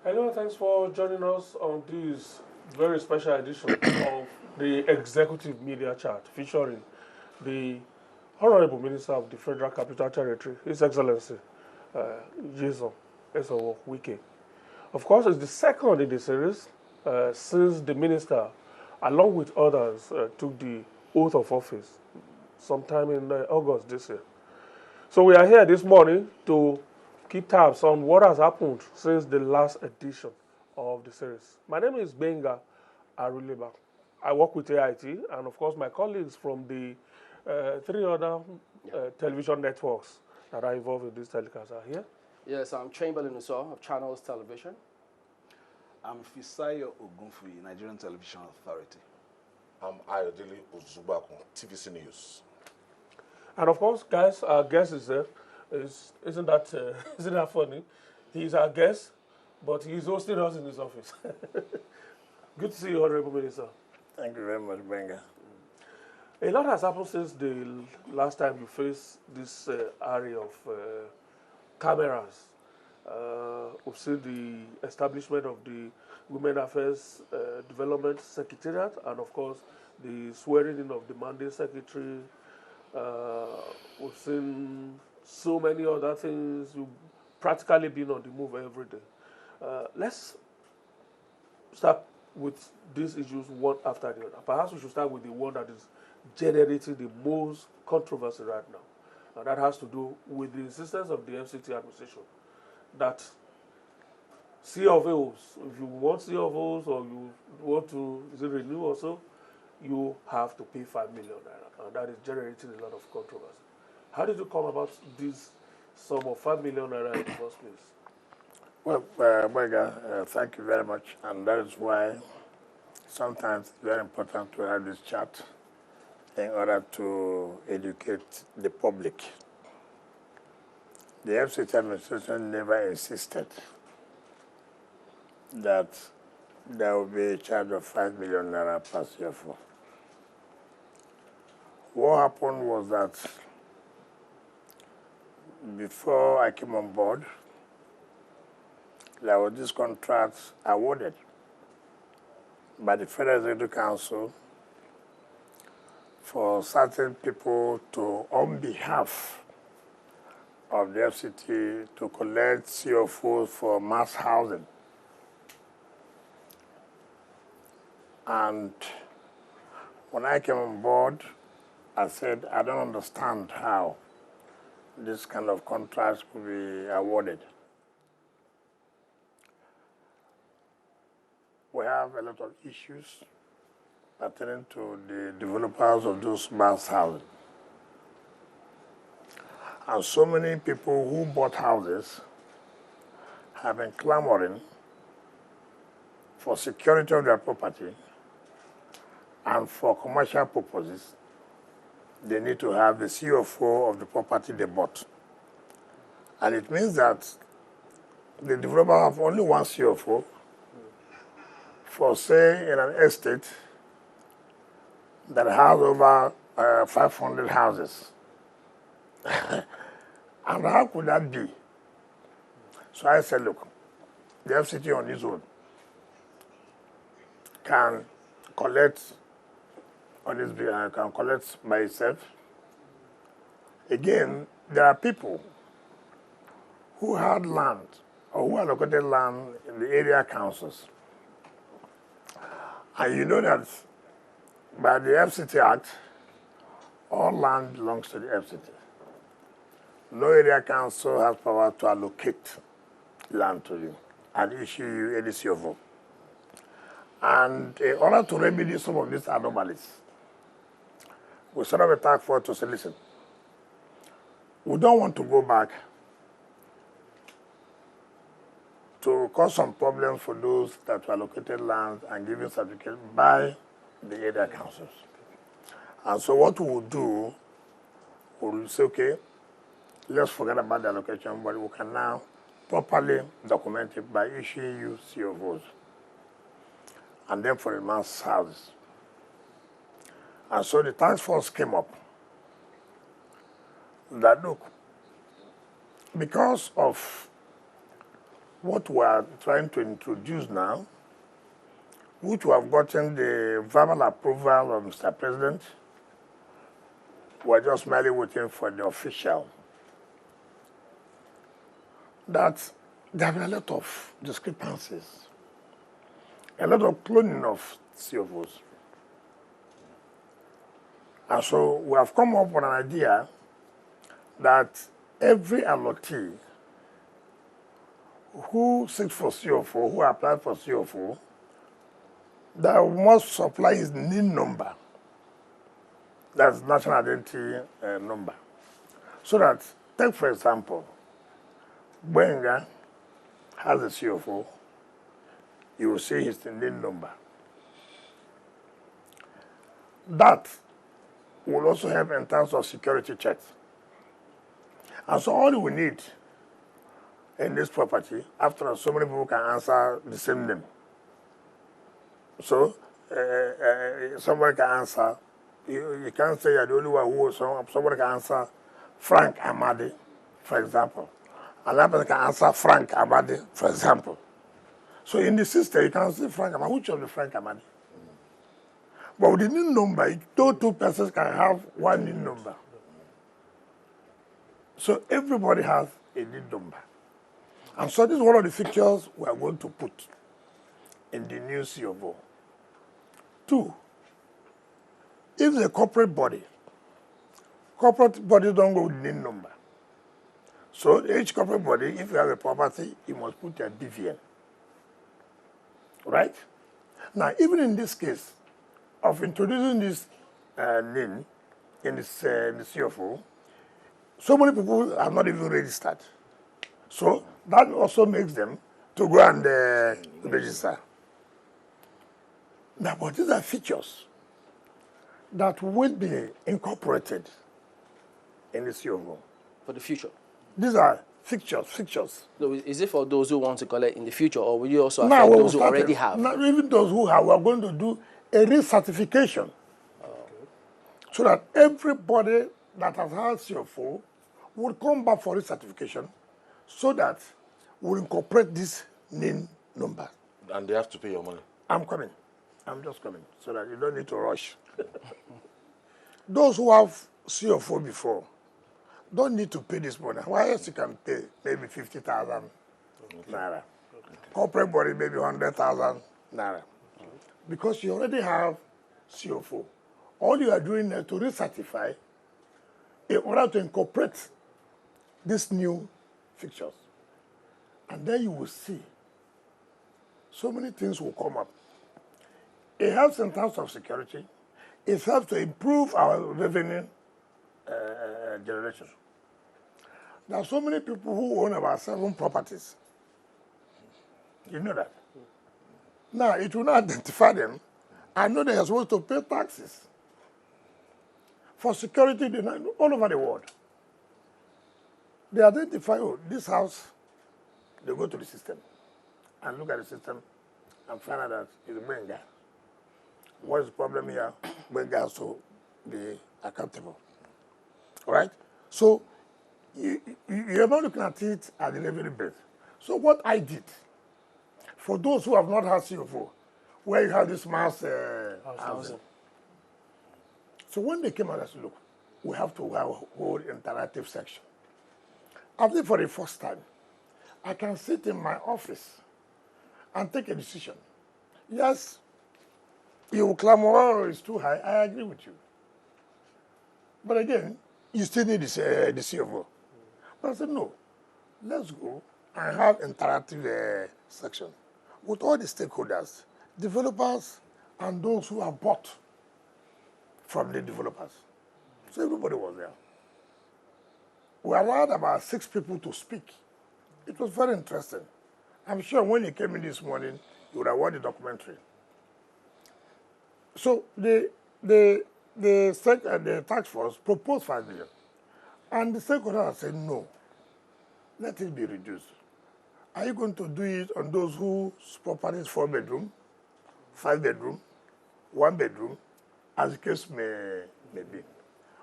Hello, thanks for joining us on this very special edition of the Executive Media Chat featuring the Honorable Minister of the Federal Capital Territory, His Excellency Nyesom Wike. Of course, it's the second in the series since the Minister, along with others, took the oath of office sometime in August this year. So we are here this morning to keep tabs on what has happened since the last edition of the series. My name is Benga Aruleba. I work with AIT, and of course my colleagues from the three other television networks that are involved in this telecast are here. Yes, I'm Chamberlain Uso of Channels Television. I'm Fisayo Ogunfuyi, Nigerian Television Authority. I'm Ayodele Ozubakun, TVC News. And of course, guys, our guest is there. Isn't that funny? He's our guest, but he's hosting us in his office. Good to see you, Honorable Minister. Thank you very much, Benga. A lot has happened since the last time you faced this area of cameras. We've seen the establishment of the Women Affairs Development Secretariat, and of course, the swearing in of the Mandate Secretary. We've seen so many other things. You've practically been on the move every day. Let's start with these issues one after the other. Perhaps we should start with the one that is generating the most controversy right now. And that has to do with the insistence of the FCT administration that C of O's, if you want C of O's or you want to renew or so, you have to pay 5 million naira, and that is generating a lot of controversy. How did you come about this sum of 5 million naira in the first place? Well, Benga, thank you very much, and that is why sometimes it's very important to have this chat in order to educate the public. The FCT administration never insisted that there will be a charge of 5 million naira per CFO. What happened was that before I came on board, there was this contract awarded by the Federal Executive Council for certain people to, on behalf of the FCT, to collect CFOs for mass housing. And when I came on board, I said, I don't understand how this kind of contracts could be awarded. We have a lot of issues pertaining to the developers of those mass housing. And so many people who bought houses have been clamoring for security of their property, and for commercial purposes, they need to have the CFO of the property they bought. And it means that the developer have only one CFO for, say, in an estate that has over 500 houses. And how could that be? So I said, look, the FCT on its own can collect on this, can collect by itself. Again, there are people who had land or who allocated land in the area councils. And you know that by the FCT Act, all land belongs to the FCT. No area council has power to allocate land to you and issue you any CFO. And in order to remedy some of these anomalies, we set up a task force to say, listen, we don't want to go back to cause some problems for those that were allocated land and given certificates by the area councils. And so what we will do, we will say, okay, let's forget about the allocation, but we can now properly document it by issuing you CFOs. And then for the mass houses. And so the task force came up that, look, because of what we are trying to introduce now, which we have gotten the verbal approval of Mr. President, we're just merely waiting for the official, that there have been a lot of discrepancies, a lot of cloning of CFOs. And so we have come up with an idea that every allottee who seeks for CFO, who applied for CFO, that must supply his NIN number, that's National Identity Number. So that, take for example, Benga has a CFO, you will see his NIN number. That will also help in terms of security checks. And so all we need in this property, after all, so many people can answer the same name. So somebody can answer, you can't say you're the only one who, somebody can answer Frank Amadi, for example. Another person can answer Frank Amadi, for example. So in the system, you can see Frank Amadi. Which of the Frank Amadi? But with the NIN number, those two persons can have one NIN number. So everybody has a NIN number. And so this is one of the features we are going to put in the new CFO. 2, if the corporate body don't go with NIN number. So each corporate body, if you have a property, you must put a BVN. Right? Now, even in this case of introducing this NIN in the CFO, so many people are not even registered. So that also makes them to go and register. Now, but these are features that will be incorporated in the CFO. For the future? These are features. So is it for those who want to collect in the future, or will you also affect those who already have? Not even those who have, we are going to do a recertification. So that everybody that has had CFO will come back for recertification, so that we'll incorporate this NIN number. And they have to pay your money. I'm coming. I'm just coming, so that you don't need to rush. Those who have CFO before don't need to pay this money. Why else you can pay maybe 50,000 naira. Corporate body maybe 100,000 naira. Because you already have CFO. All you are doing is to recertify in order to incorporate these new fixtures. And then you will see so many things will come up. It helps in terms of security. It helps to improve our revenue generation. There are so many people who own about 7 properties. You know that? Now, it will not identify them. I know they are supposed to pay taxes. For security, all over the world. They identify, oh, this house, they go to the system and look at the system and find out that it's Benga. What is the problem here? Benga has to be accountable. All right? So, you're not looking at it at the revenue base. So what I did, for those who have not had CFO, where you have this mass housing. So when they came out, I said, look, we have to have a whole interactive section. I think for the first time, I can sit in my office and take a decision. Yes, you will clamor, oh, it's too high. I agree with you. But again, you still need the CFO. But I said, no, let's go and have interactive section with all the stakeholders, developers, and those who have bought from the developers. So everybody was there. We allowed about 6 people to speak. It was very interesting. I'm sure when you came in this morning, you would have watched the documentary. So the task force proposed 5 million. And the stakeholders said, no, let it be reduced. Are you going to do it on those whose property is 4 bedroom, 5 bedroom, 1 bedroom, as the case may be?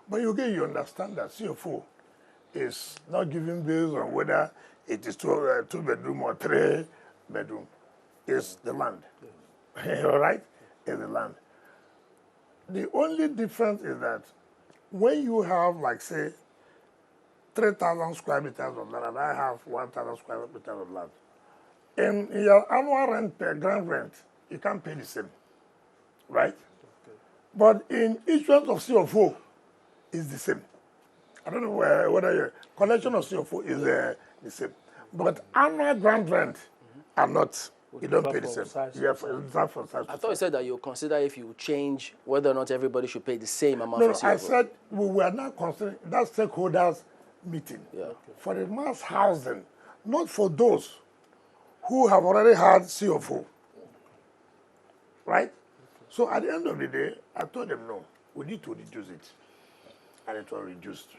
But again, you understand that CFO is not given based on whether it is two bedroom or 3 bedroom. It's the land. All right? It's the land. The only difference is that when you have, like, say, 3,000 square meters of land and I have 1,000 square meters of land, in your annual rent per ground rent, you can't pay the same, right? Okay. But in issuance of CFO, it's the same. I don't know whether your collection of CFO is the same. But annual ground rent are not. You don't pay the same. Yeah, for size. I thought you said that you consider if you change whether or not everybody should pay the same amount No, for CFO. I said we were not considering that stakeholders meeting for the mass housing, not for those who have already had CFO. Right? So at the end of the day, I told them, no, we need to reduce it. And it was reduced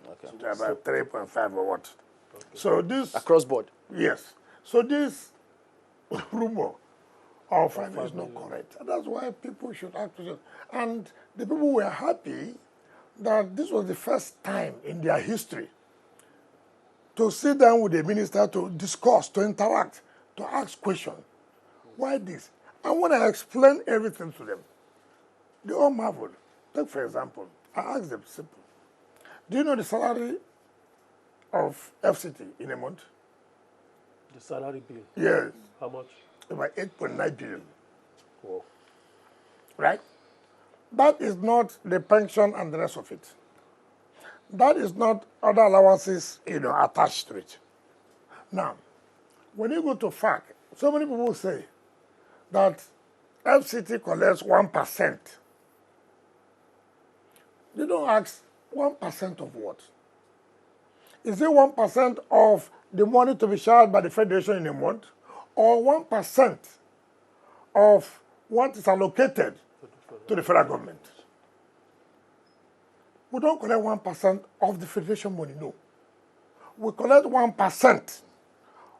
to about 3.5 or what. Okay. So this... Across board? Yes. So this rumor of finance is not correct. And that's why people should act. And the people were happy that this was the first time in their history to sit down with the minister to discuss, to interact, to ask questions. Why this? And when I explained everything to them, they all marveled. Take, for example, I asked them simple. Do you know the salary of FCT in a month? The salary bill? Yes. How much? About 8.9 billion. Oh. Right? That is not the pension and the rest of it. That is not other allowances, attached to it. Now, when you go to FAC, so many people say that FCT collects 1%. They don't ask 1% of what? Is it 1% of the money to be shared by the Federation in a month? Or 1% of what is allocated to the federal government? We don't collect 1% of the Federation money, no. We collect 1%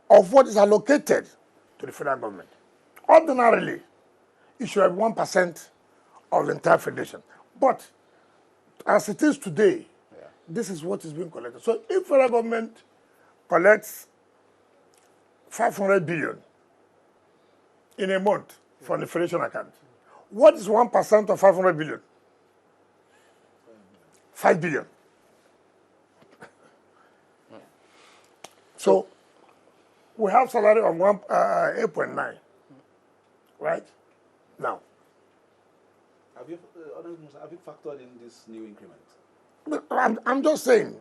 of what is allocated to the federal government. Ordinarily, it should have 1% of the entire Federation. But as it is today, this is what is being collected. So if federal government collects 500 billion in a month from the Federation account, what is 1% of 500 billion? 5 billion. So we have salary of 8.9, right? Now. Have you factored in this new increment? I'm just saying,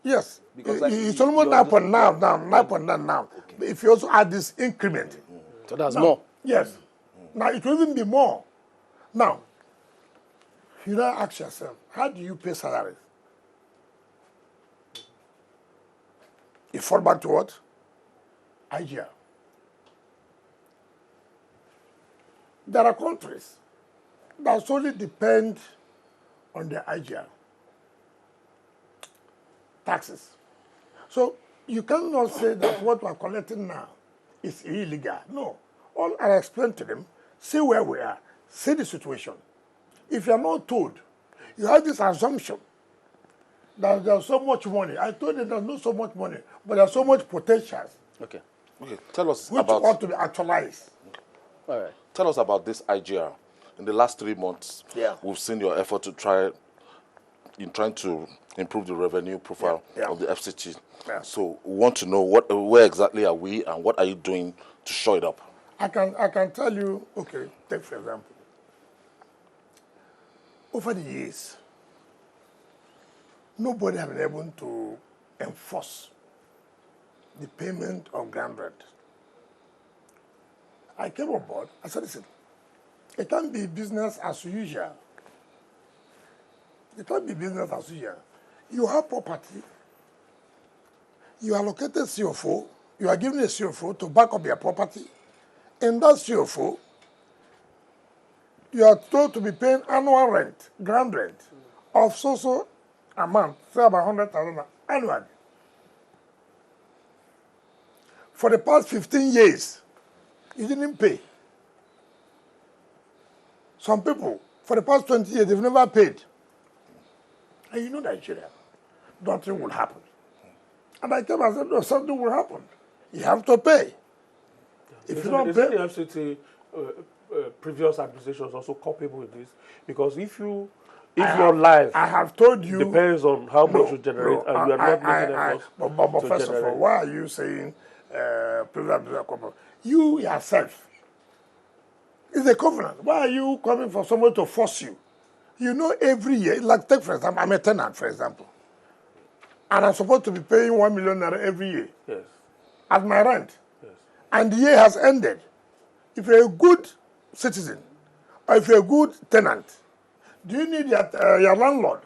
yes. Because it's almost 9.9 now. Okay. But if you also add this increment. So that's more. Yes. Now it will even be more. Now, you now ask yourself, how do you pay salaries? You fall back to what? IGR. There are countries that solely depend on their IGR taxes. So you cannot say that what we are collecting now is illegal. No. All I explained to them, see where we are, see the situation. If you are not told, you have this assumption that there's so much money. I told you there's not so much money, but there's so much potential. Okay. Tell us which about... ought to be actualized. All right. Tell us about this IGR. In the last 3 months, we've seen your effort to trying to improve the revenue profile of the FCT. Yeah. So we want to know where exactly are we and what are you doing to show it up? I can tell you, okay, take for example. Over the years, nobody has been able to enforce the payment of ground rent. I came on board, I said, listen, it can't be business as usual. It can't be business as usual. You have property, you allocated CFO, you are given a CFO to back up your property. In that CFO, you are told to be paying annual rent, ground rent, of so amount, say about 100,000 annually. For the past 15 years, you didn't pay. Some people, for the past 20 years, they've never paid. And you know Nigeria, nothing will happen. And I came and said, no, something will happen. You have to pay. If you don't pay... the FCT previous administrations also culpable with this? Because if your life I have told you... depends on how much you generate and you are not making efforts but first of all, why are you saying previous administration? You yourself, it's a covenant. Why are you coming for someone to force you? You know, every year, like take for example, I'm a tenant, for example, and I'm supposed to be paying 1 million naira every year as my rent, and the year has ended. If you're a good citizen, or if you're a good tenant, do you need your landlord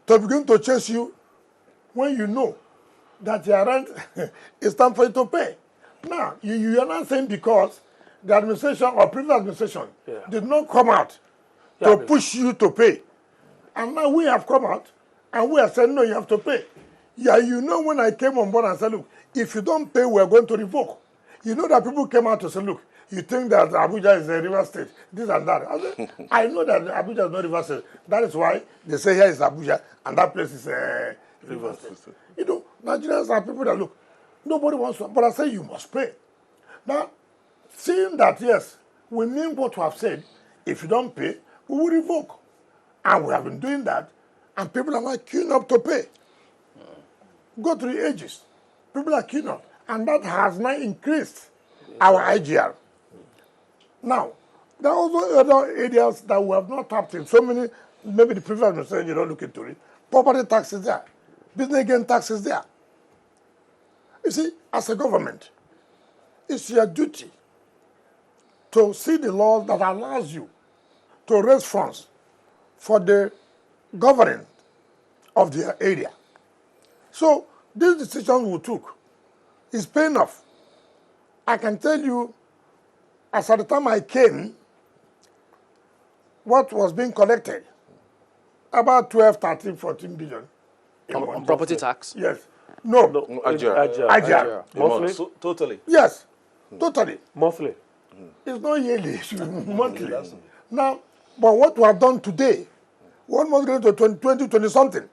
to begin to chase you when you know that your rent is time for you to pay? Now, you are not saying because the administration or previous administration did not come out to push you to pay. And now we have come out and we have said, no, you have to pay. Yeah, you know when I came on board and said, look, if you don't pay, we're going to revoke. You know that people came out to say, look, you think that Abuja is a river state, this and that. I know that Abuja is not river state. That is why they say here is Abuja and that place is a river state. You know, Nigerians are people that look, nobody wants to, but I say you must pay. Now, seeing that, yes, we mean what we have said, if you don't pay, we will revoke. And we have been doing that, and people are not queuing up to pay. Go to the ages. People are queuing up. And that has now increased our IGR. Now, there are also other areas that we have not tapped in. So many, maybe the previous administration, you don't look into it. Property tax is there. Business gain tax is there. You see, as a government, it's your duty to see the laws that allows you to raise funds for the governing of the area. So, this decision we took is paying off. I can tell you, as at the time I came, what was being collected, about 12, 13, 14 billion. On property tax? Yes. No. IGR. Monthly? So, totally? Yes, totally. Monthly. It's not yearly, it's monthly. Now, but what we have done today, we almost going to 20 something.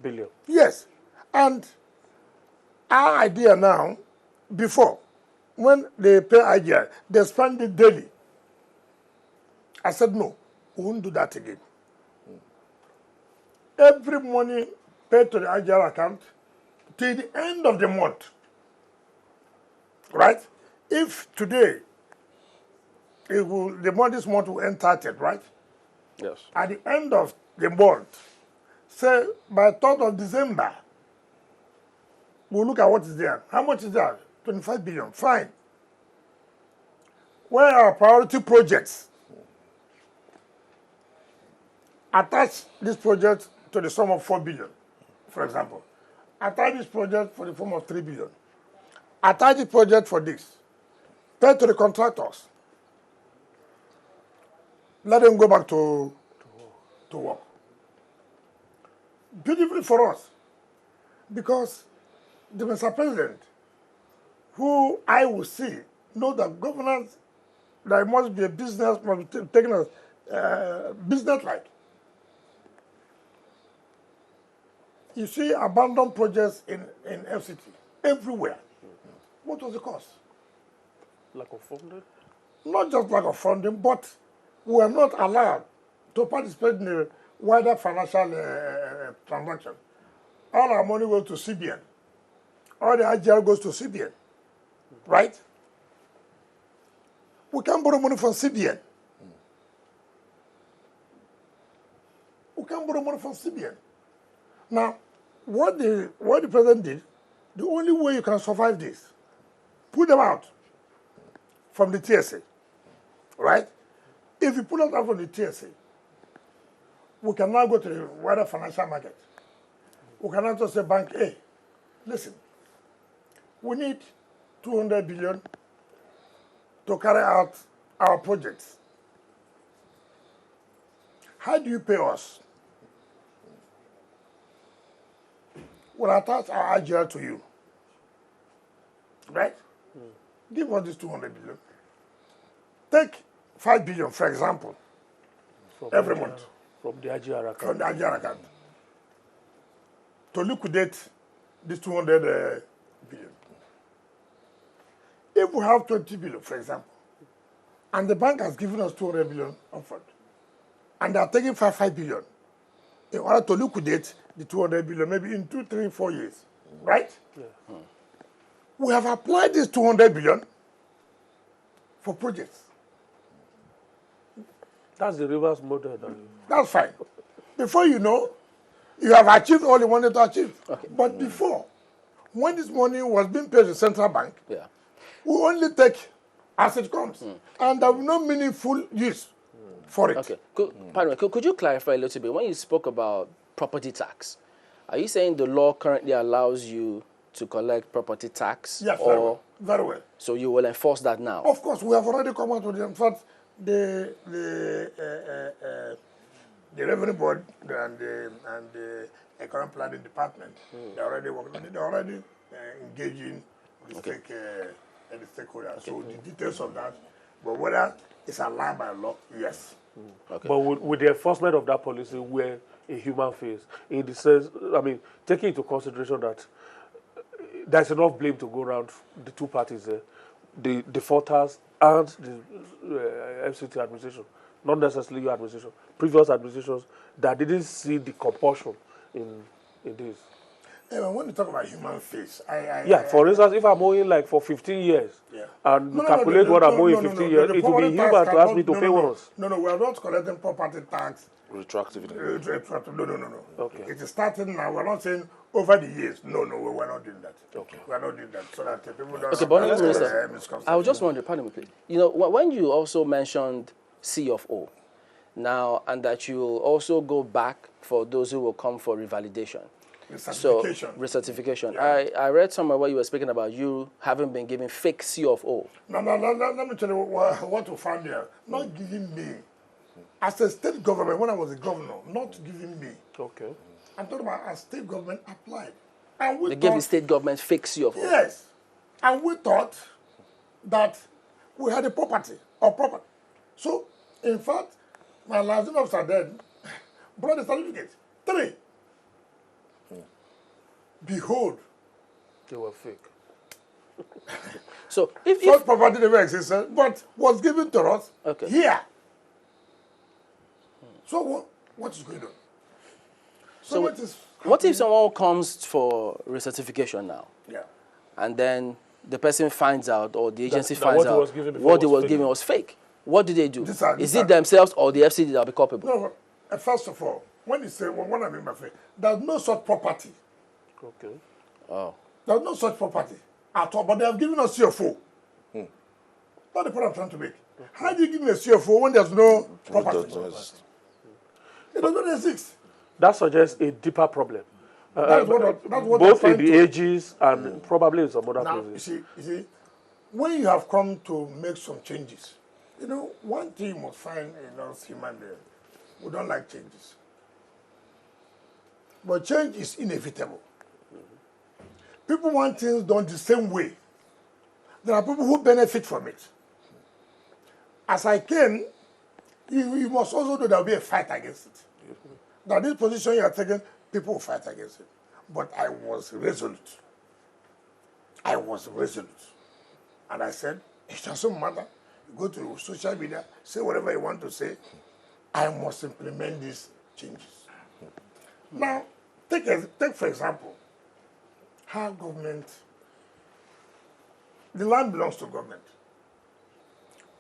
Billion. Yes. And our idea now, before, when they pay IGR, they spend it daily. I said, no, we won't do that again. Every money paid to the IGR account till the end of the month. Right? If today, the month this month will end 30th, right? Yes. At the end of the month, say by 3rd of December, we'll look at what is there. How much is there? 25 billion. Fine. Where are priority projects? Attach this project to the sum of 4 billion, for example. Attach this project for the sum of 3 billion. Attach the project for this. Pay to the contractors. Let them go back to work. Beautifully for us. Because the Mr. President, who I will see, know that governance, there must be a business, must be taken as business-like. You see abandoned projects in FCT, everywhere. What was the cause? Lack of funding? Not just lack of funding, but we are not allowed to participate in a wider financial transaction. All our money goes to CBN. All the IGR goes to CBN, right? We can't borrow money from CBN. We can't borrow money from CBN. Now, what the president did, the only way you can survive this, put them out from the TSA, right? If you pull us out from the TSA, we can now go to the wider financial market. We can now just say, Bank A, listen, we need 200 billion to carry out our projects. How do you pay us? We'll attach our IGR to you. Right? Give us this 200 billion. Take 5 billion, for example, every month. From the IGR account. From the IGR account. To liquidate this 200 billion. If we have 20 billion, for example, and the bank has given us 200 billion upfront, and they are taking 5 billion in order to liquidate the 200 billion, maybe in 2, 3, 4 years, right? Yeah. We have applied this 200 billion for projects. That's the reverse model. That's fine. Before you know, you have achieved all you wanted to achieve. Okay. But before, when this money was being paid to the central bank, we only take as it comes. And there was no meaningful use for it. Okay. Pardon me, could you clarify a little bit? When you spoke about property tax, are you saying the law currently allows you to collect property tax? Yes, very well. So you will enforce that now? Of course, we have already come out with it. In fact, the revenue board and the economic planning department, they're already working on it. They're already engaging with the stakeholders. Okay. So the details of that, but whether it's allowed by law, yes. Okay. But with the enforcement of that policy, we're a human face. In the sense, I mean, taking into consideration that there's enough blame to go around the two parties there, the defaulters and the FCT administration, not necessarily your administration, previous administrations that didn't see the compulsion in this. Yeah, when you talk about human face, for instance, if I'm owing like for 15 years and calculate what I'm owing 15 years, it will be human to ask me to pay once. No, we are not collecting property tax. Retroactively. No. Okay. It is starting now. We're not saying over the years. No, we're not doing that. Okay. We're not doing that so that people don't. Okay, but Minister, I was just wondering, pardon me, please. You know, when you also mentioned C of O, now, and that you will also go back for those who will come for revalidation. Recertification. Yeah. I read somewhere where you were speaking about you having been given fake C of O. No, let me tell you what we found here. Not giving me. As a state government, when I was a governor, not giving me. Okay. I'm talking about a state government applied. They gave the state government fake C of O. Yes. And we thought that we had a property. So, in fact, my liaison officer then brought the certificate. 3. Behold. They were fake. So, if such property never existed, but was given to us here. So what is going on? So what if someone comes for recertification now? Yeah. And then the person finds out, or the agency finds out what they was given was fake. What do they do? Is it themselves or the FCT that will be culpable? No, first of all, when you say, what I mean by fake, there's no such property. Okay. Oh. There's no such property at all, but they have given us CFO. That's the point I'm trying to make. How do you give me a CFO when there's no property? It does not exist. That suggests a deeper problem. That's what both in the ages and probably in some other places. You see, when you have come to make some changes, you know, one thing you must find in us human beings, we don't like changes. But change is inevitable. People want things done the same way. There are people who benefit from it. As I came, you must also know there will be a fight against it. That this position you are taking, people will fight against it. But I was resolute. And I said, it doesn't matter. You go to social media, say whatever you want to say. I must implement these changes. Now, take for example, how government, the land belongs to government.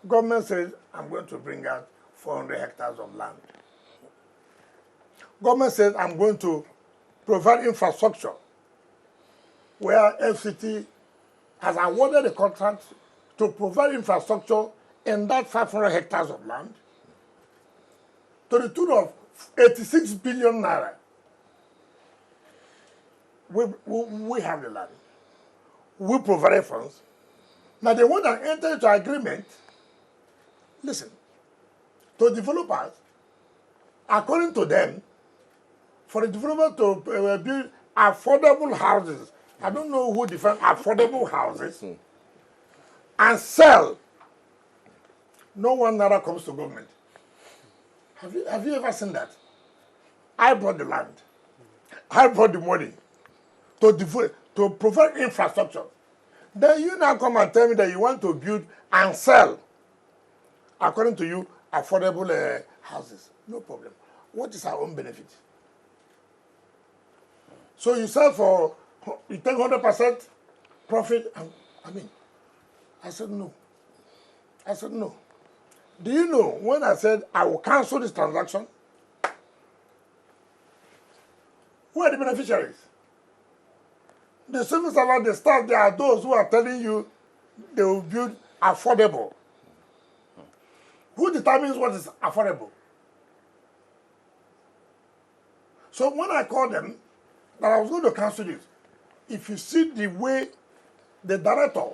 Government says, I'm going to bring out 400 hectares of land. Government says, I'm going to provide infrastructure where FCT has awarded a contract to provide infrastructure in that 500 hectares of land to the tune of 86 billion naira. We have the land. We provide funds. Now they want to enter into agreement, listen, to developers, according to them, for the developer to build affordable houses. I don't know who defines affordable houses. And sell. No one naira comes to government. Have you ever seen that? I brought the land. I brought the money. to provide infrastructure. Then you now come and tell me that you want to build and sell, according to you, affordable houses. No problem. What is our own benefit? So you sell for, you take 100% profit, and I said no. I said no. Do you know when I said I will cancel this transaction? Who are the beneficiaries? The civil servant, the staff, there are those who are telling you they will build affordable. Who determines what is affordable? So when I called them that I was going to cancel this, if you see the way the director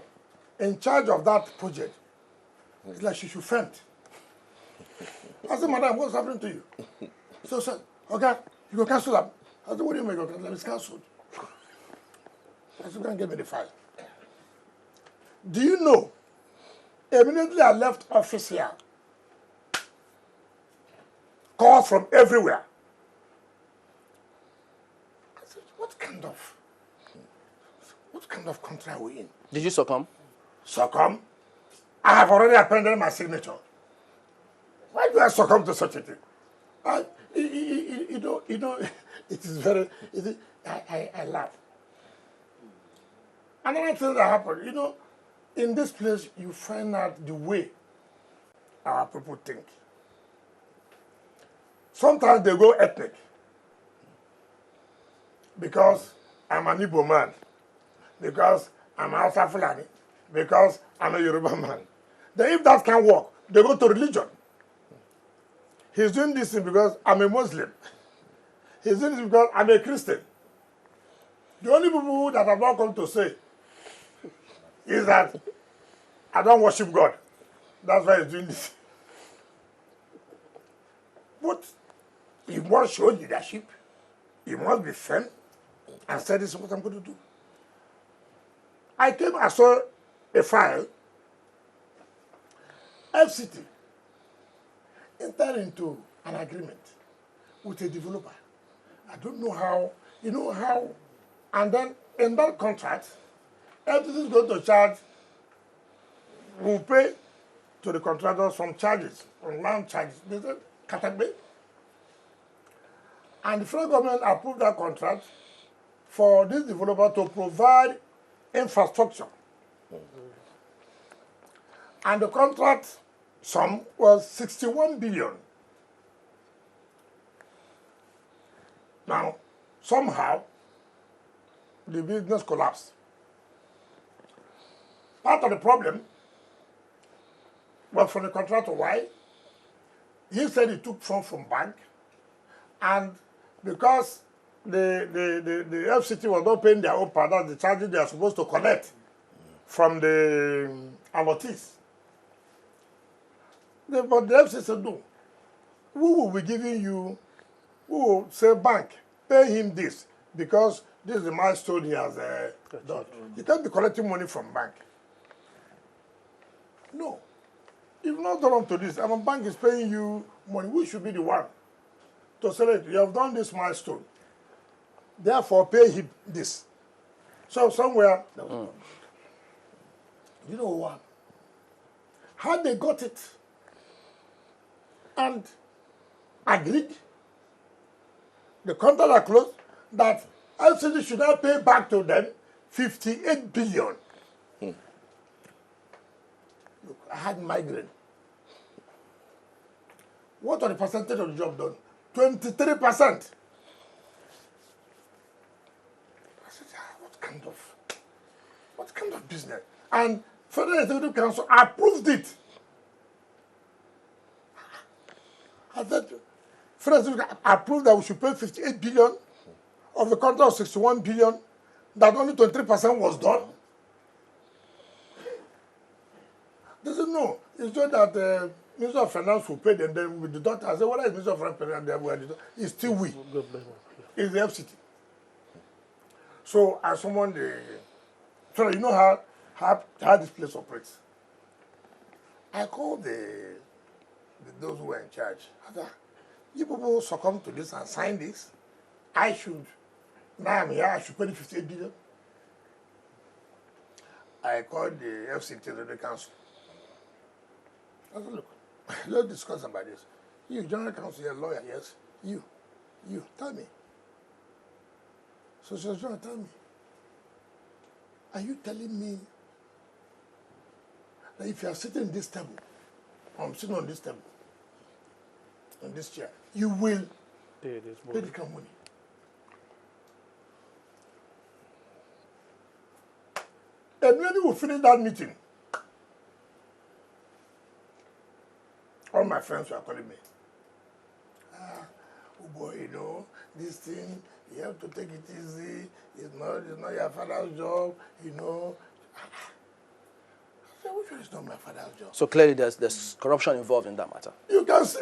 in charge of that project, it's like she should faint. I said, madam, what's happening to you? So said, okay, you go cancel them. I said, what do you mean? It's cancelled. I said, go and get me the file. Do you know? Immediately I left office here. Calls from everywhere. I said, what kind of country are we in? Did you succumb? Succumb? I have already appended my signature. Why do I succumb to such a thing? It is very, I laugh. Another thing that happened, in this place, you find out the way our people think. Sometimes they go ethnic. Because I'm an Igbo man. Because I'm an Hausa Fulani. Because I'm a Yoruba man. Then if that can't work, they go to religion. He's doing this because I'm a Muslim. He's doing this because I'm a Christian. The only people that have not come to say is that I don't worship God. That's why he's doing this. But he must show leadership. He must be firm and say, this is what I'm going to do. I saw a file. FCT entered into an agreement with a developer. I don't know how, and then in that contract, FCT is going to charge, will pay to the contractors some charges, from land charges. They said, category. And the federal government approved that contract for this developer to provide infrastructure. And the contract sum was 61 billion. Now, somehow, the business collapsed. Part of the problem was from the contractor. Why? He said he took funds from bank, and because the FCT was not paying their own part, that's the charges they are supposed to collect from the amortis. But the FCT said, no, we will be giving you, we will say bank, pay him this, because this is the milestone he has done. You can't be collecting money from bank. No. If not done up to this, and a bank is paying you money, we should be the one to say, you have done this milestone. Therefore, pay him this. So somewhere, you know what? How they got it and agreed, the contract are closed, that LCD should not pay back to them 58 billion. Look, I had migraine. What are the percentage of the job done? 23%. I said, what kind of business? And Federal Executive Council approved it. I said, Federal Executive approved that we should pay 58 billion of the contract of 61 billion, that only 23% was done. They said, no, it's just that the Minister of Finance will pay them, then we deduct. I said, what is Minister of Finance paying them? It's still we. It's the FCT. So, as someone, so you know how this place operates. I called those who were in charge. I said, you people succumb to this and sign this. I should Now I'm here, I should pay the 58 billion. I called the FCT Council. I said, look, let's discuss about this. You, General Counsel, you're a lawyer, yes? You, tell me. So she was trying to tell me, are you telling me that if you are sitting in this table, I'm sitting on this table, on this chair, you will pay the kind of money? And when we finish that meeting, all my friends were calling me. Oh boy, you know, this thing, you have to take it easy. It's not your father's job, you know. I said, which one is not my father's job? So clearly there's corruption involved in that matter. You can say,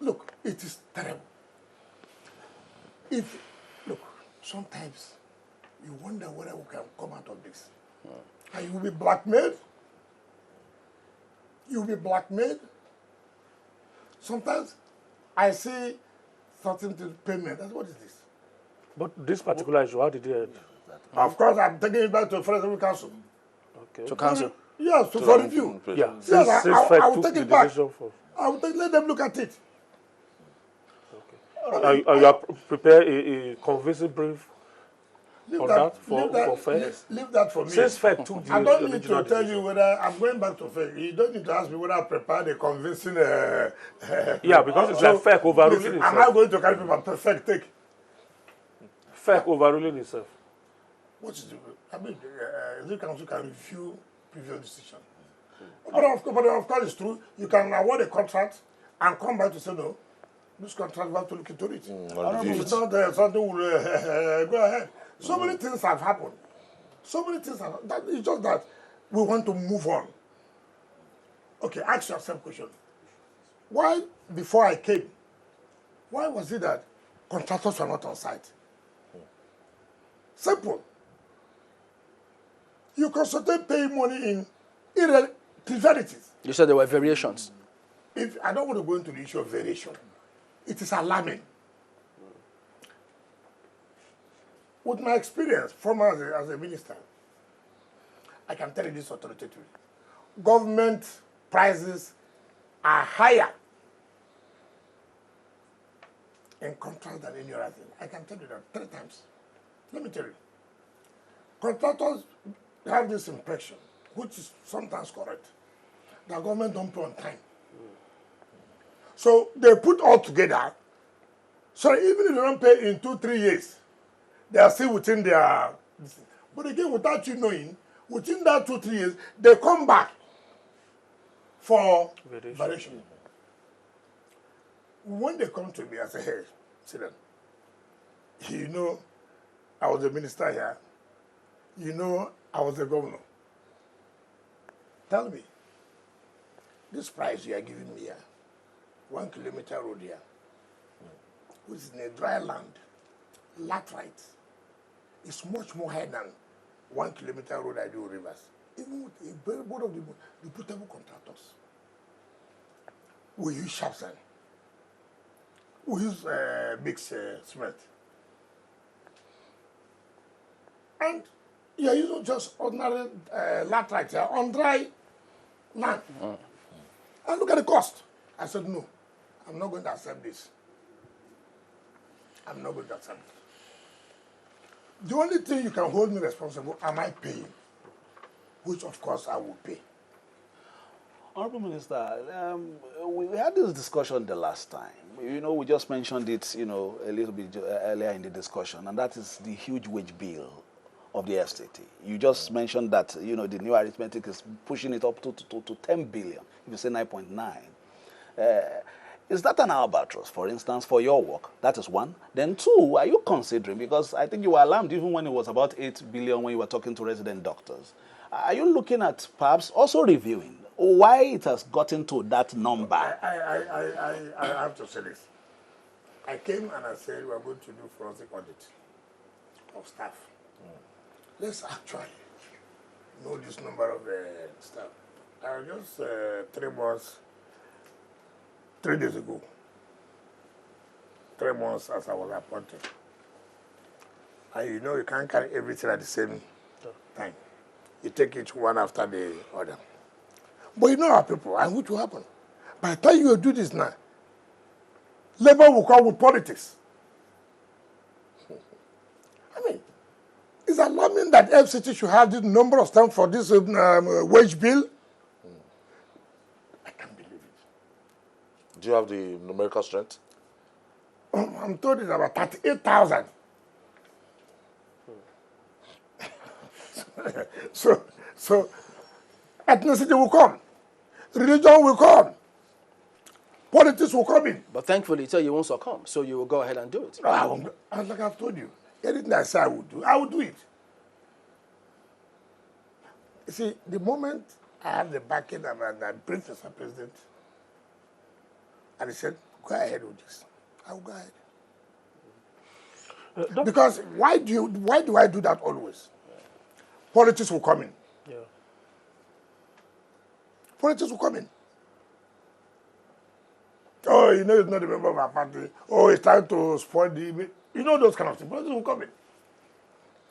look, it is terrible. Look, sometimes you wonder whether we can come out of this. And you will be blackmailed. You will be blackmailed. Sometimes I see certain payment. That's what is this? But this particular issue, how did it end? Of course, I'm taking it back to Federal Council. Okay. To council? Yes, for review. Yeah. Yes, Since I will took take the it back. decision for. I will let them look at it. Okay. Are you prepare a convincing brief on that for FEC? Leave that for me. Since FEC took the I don't need original to tell decision. you whether I'm going back to FEC. You don't need to ask me whether I prepared a convincing. Yeah, because it's like FEC overruling listen, itself. am I going to carry people FEC take? FEC overruling itself. What is it? I mean, the council can review previous decision. But of course, it's true. You can award a contract and come back to say, no, this contract, we have to look into it. If it's not something will go ahead. So many things have happened. So many things have happened. It's just that we want to move on. Okay, ask yourself a question. Why, before I came, why was it that contractors were not on site? Simple. You can certainly pay money in trivialities. You said there were variations. If I don't want to go into the issue of variation, it is alarming. With my experience, former as a minister, I can tell you this authoritatively. Government prices are higher in contract than any other thing. I can tell you that 3 times. Let me tell you. Contractors have this impression, which is sometimes correct, that government don't pay on time. So they put all together. So even if they don't pay in 2-3 years, they are still within their. But again, without you knowing, within that 2-3 years, they come back for variation. When they come to me, I say, hey, sit down. You know, I was a minister here. You know, I was a governor. Tell me, this price you are giving me here, 1 kilometer road here, which is in a dry land, laterite, is much more higher than 1 kilometer road I do rivers. Even with a board of the reputable contractors. We use sharp sand. We use mixed cement. And you're using just ordinary laterite here on dry land. And look at the cost. I said, no, I'm not going to accept this. I'm not going to accept it. The only thing you can hold me responsible, am I paying? Which, of course, I will pay. Honorable Minister, we had this discussion the last time. You know, we just mentioned it, you know, a little bit earlier in the discussion, and that is the huge wage bill of the FCT. You just mentioned that, you know, the new arithmetic is pushing it up to 10 billion, if you say 9.9. Is that an albatross, for instance, for your work? That is one. Then 2, are you considering, because I think you were alarmed even when it was about 8 billion when you were talking to resident doctors. Are you looking at perhaps also reviewing why it has gotten to that number? I have to say this. I came and I said we are going to do forensic audit of staff. Let's actually know this number of staff. I was just 3 days ago, 3 months as I was appointed. And you know you can't carry everything at the same time. You take it one after the other. But you know our people, and what will happen? By the time you do this now, labor will come with politics. I mean, it's alarming that FCT should have this number of stamps for this wage bill. I can't believe it. Do you have the numerical strength? I'm told it's about 38,000. So ethnicity will come, religion will come, politics will come in. But thankfully, you won't succumb, so you will go ahead and do it. Like I've told you, anything I say I will do it. You see, the moment I have the backing of the British president, and he said, go ahead with this, I will go ahead. Because why do I do that always? Politics will come in. Yeah. Politics will come in. Oh, you know he's not a member of our party. Oh, he's trying to spoil the image. You know those kind of things. Politics will come in.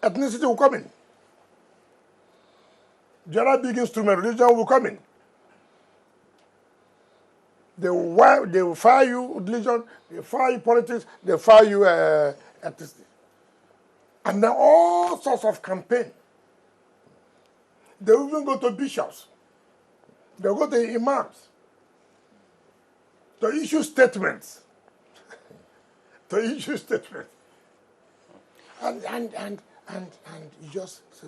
Ethnicity will come in. The other big instrument, religion, will come in. They will fire you, religion, they fire you, politics, they fire you, ethnicity. And then all sorts of campaign. They even go to bishops. They go to imams. To issue statements. And you just say,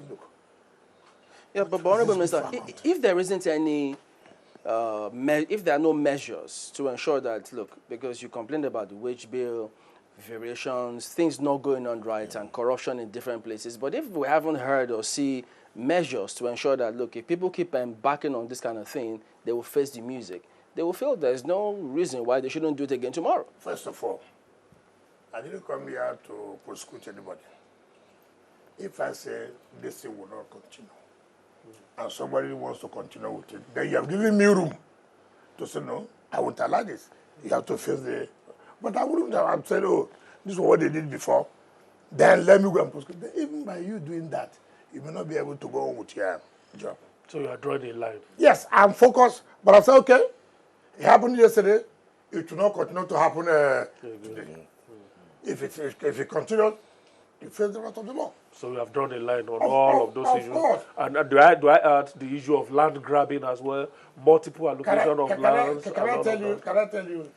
look. Yeah, but Honorable Minister, if there isn't any, if there are no measures to ensure that, look, because you complained about the wage bill, variations, things not going on right, and corruption in different places, but if we haven't heard or see measures to ensure that, look, if people keep embarking on this kind of thing, they will face the music. They will feel there's no reason why they shouldn't do it again tomorrow. First of all, I didn't come here to prosecute anybody. If I say this thing will not continue, and somebody wants to continue with it, then you have given me room to say, no, I won't allow this. You have to face the... But I wouldn't have said, oh, this is what they did before. Then let me go and prosecute. Even by you doing that, you may not be able to go on with your job. So you are drawing a line. Yes, I'm focused, but I say, okay, it happened yesterday, it will not continue to happen today. If it continues, you face the wrath of the law. So you have drawn a line on all of those issues. Of course. And do I add the issue of land grabbing as well, multiple allocation of lands? Can I tell you,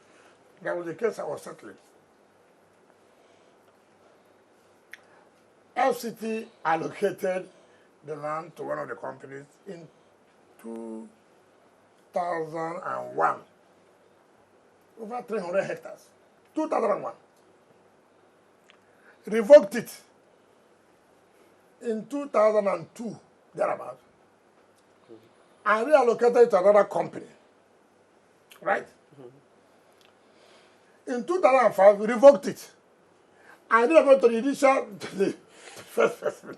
there was a case I was settling. FCT allocated the land to one of the companies in 2001. Over 300 hectares. 2001. Revoked it in 2002, thereabout, and reallocated it to another company. Right? In 2005, we revoked it. And reallocated to the initial, to the first person,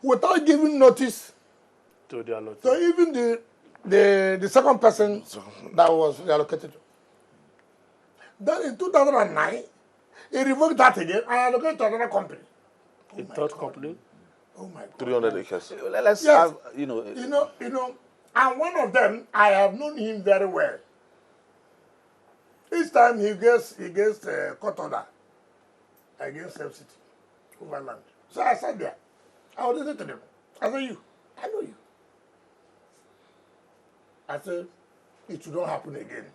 without giving notice to the allotment. So even the second person that was reallocated. Then in 2009, he revoked that again and allocated to another company. A third company? Oh my God. 300 acres. Let's Yes. have, you know, and one of them, I have known him very well. Each time he gets a court order against FCT over land. So I sat there. I was listening to them. I said, I know you. I said, it should not happen again.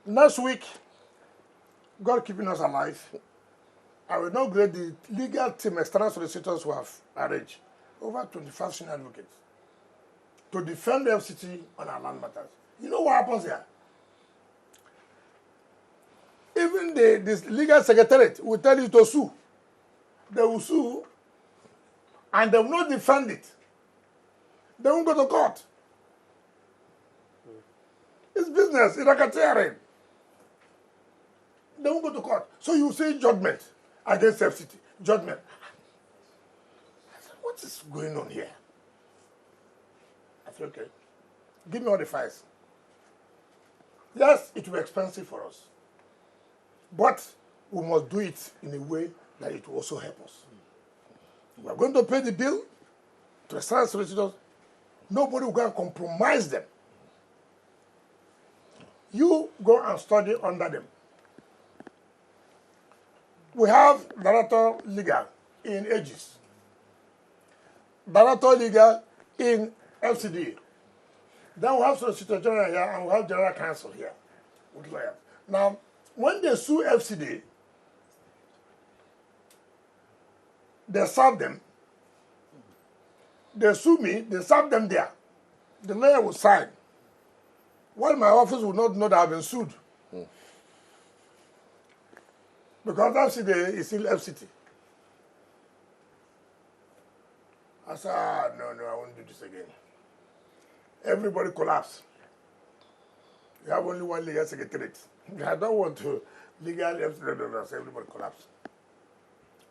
Next week, God keeping us alive, I will inaugurate the legal team external solicitors who have arranged over 25 senior advocates to defend the FCT on our land matters. You know what happens here? Even this legal secretariat will tell you to sue. They will sue and they will not defend it. They won't go to court. It's business, it's racketeering. They won't go to court. So you say judgment against FCT. Judgment. I said, what is going on here? I said, okay, give me all the files. Yes, it will be expensive for us. But we must do it in a way that it will also help us. We are going to pay the bill to external solicitors. Nobody will go and compromise them. You go and study under them. We have Director Legal in Aegis, Director Legal in FCD. Then we have Solicitor General here and we have General Counsel here with lawyers. Now, when they sue FCD, they serve them. They sue me, they serve them there. The lawyer will sign. While my office will not know that I've been sued. Because FCD is still FCT. I said, no, I won't do this again. Everybody collapse. You have only one legal secretariat. I don't want to legally FCT, so everybody collapse.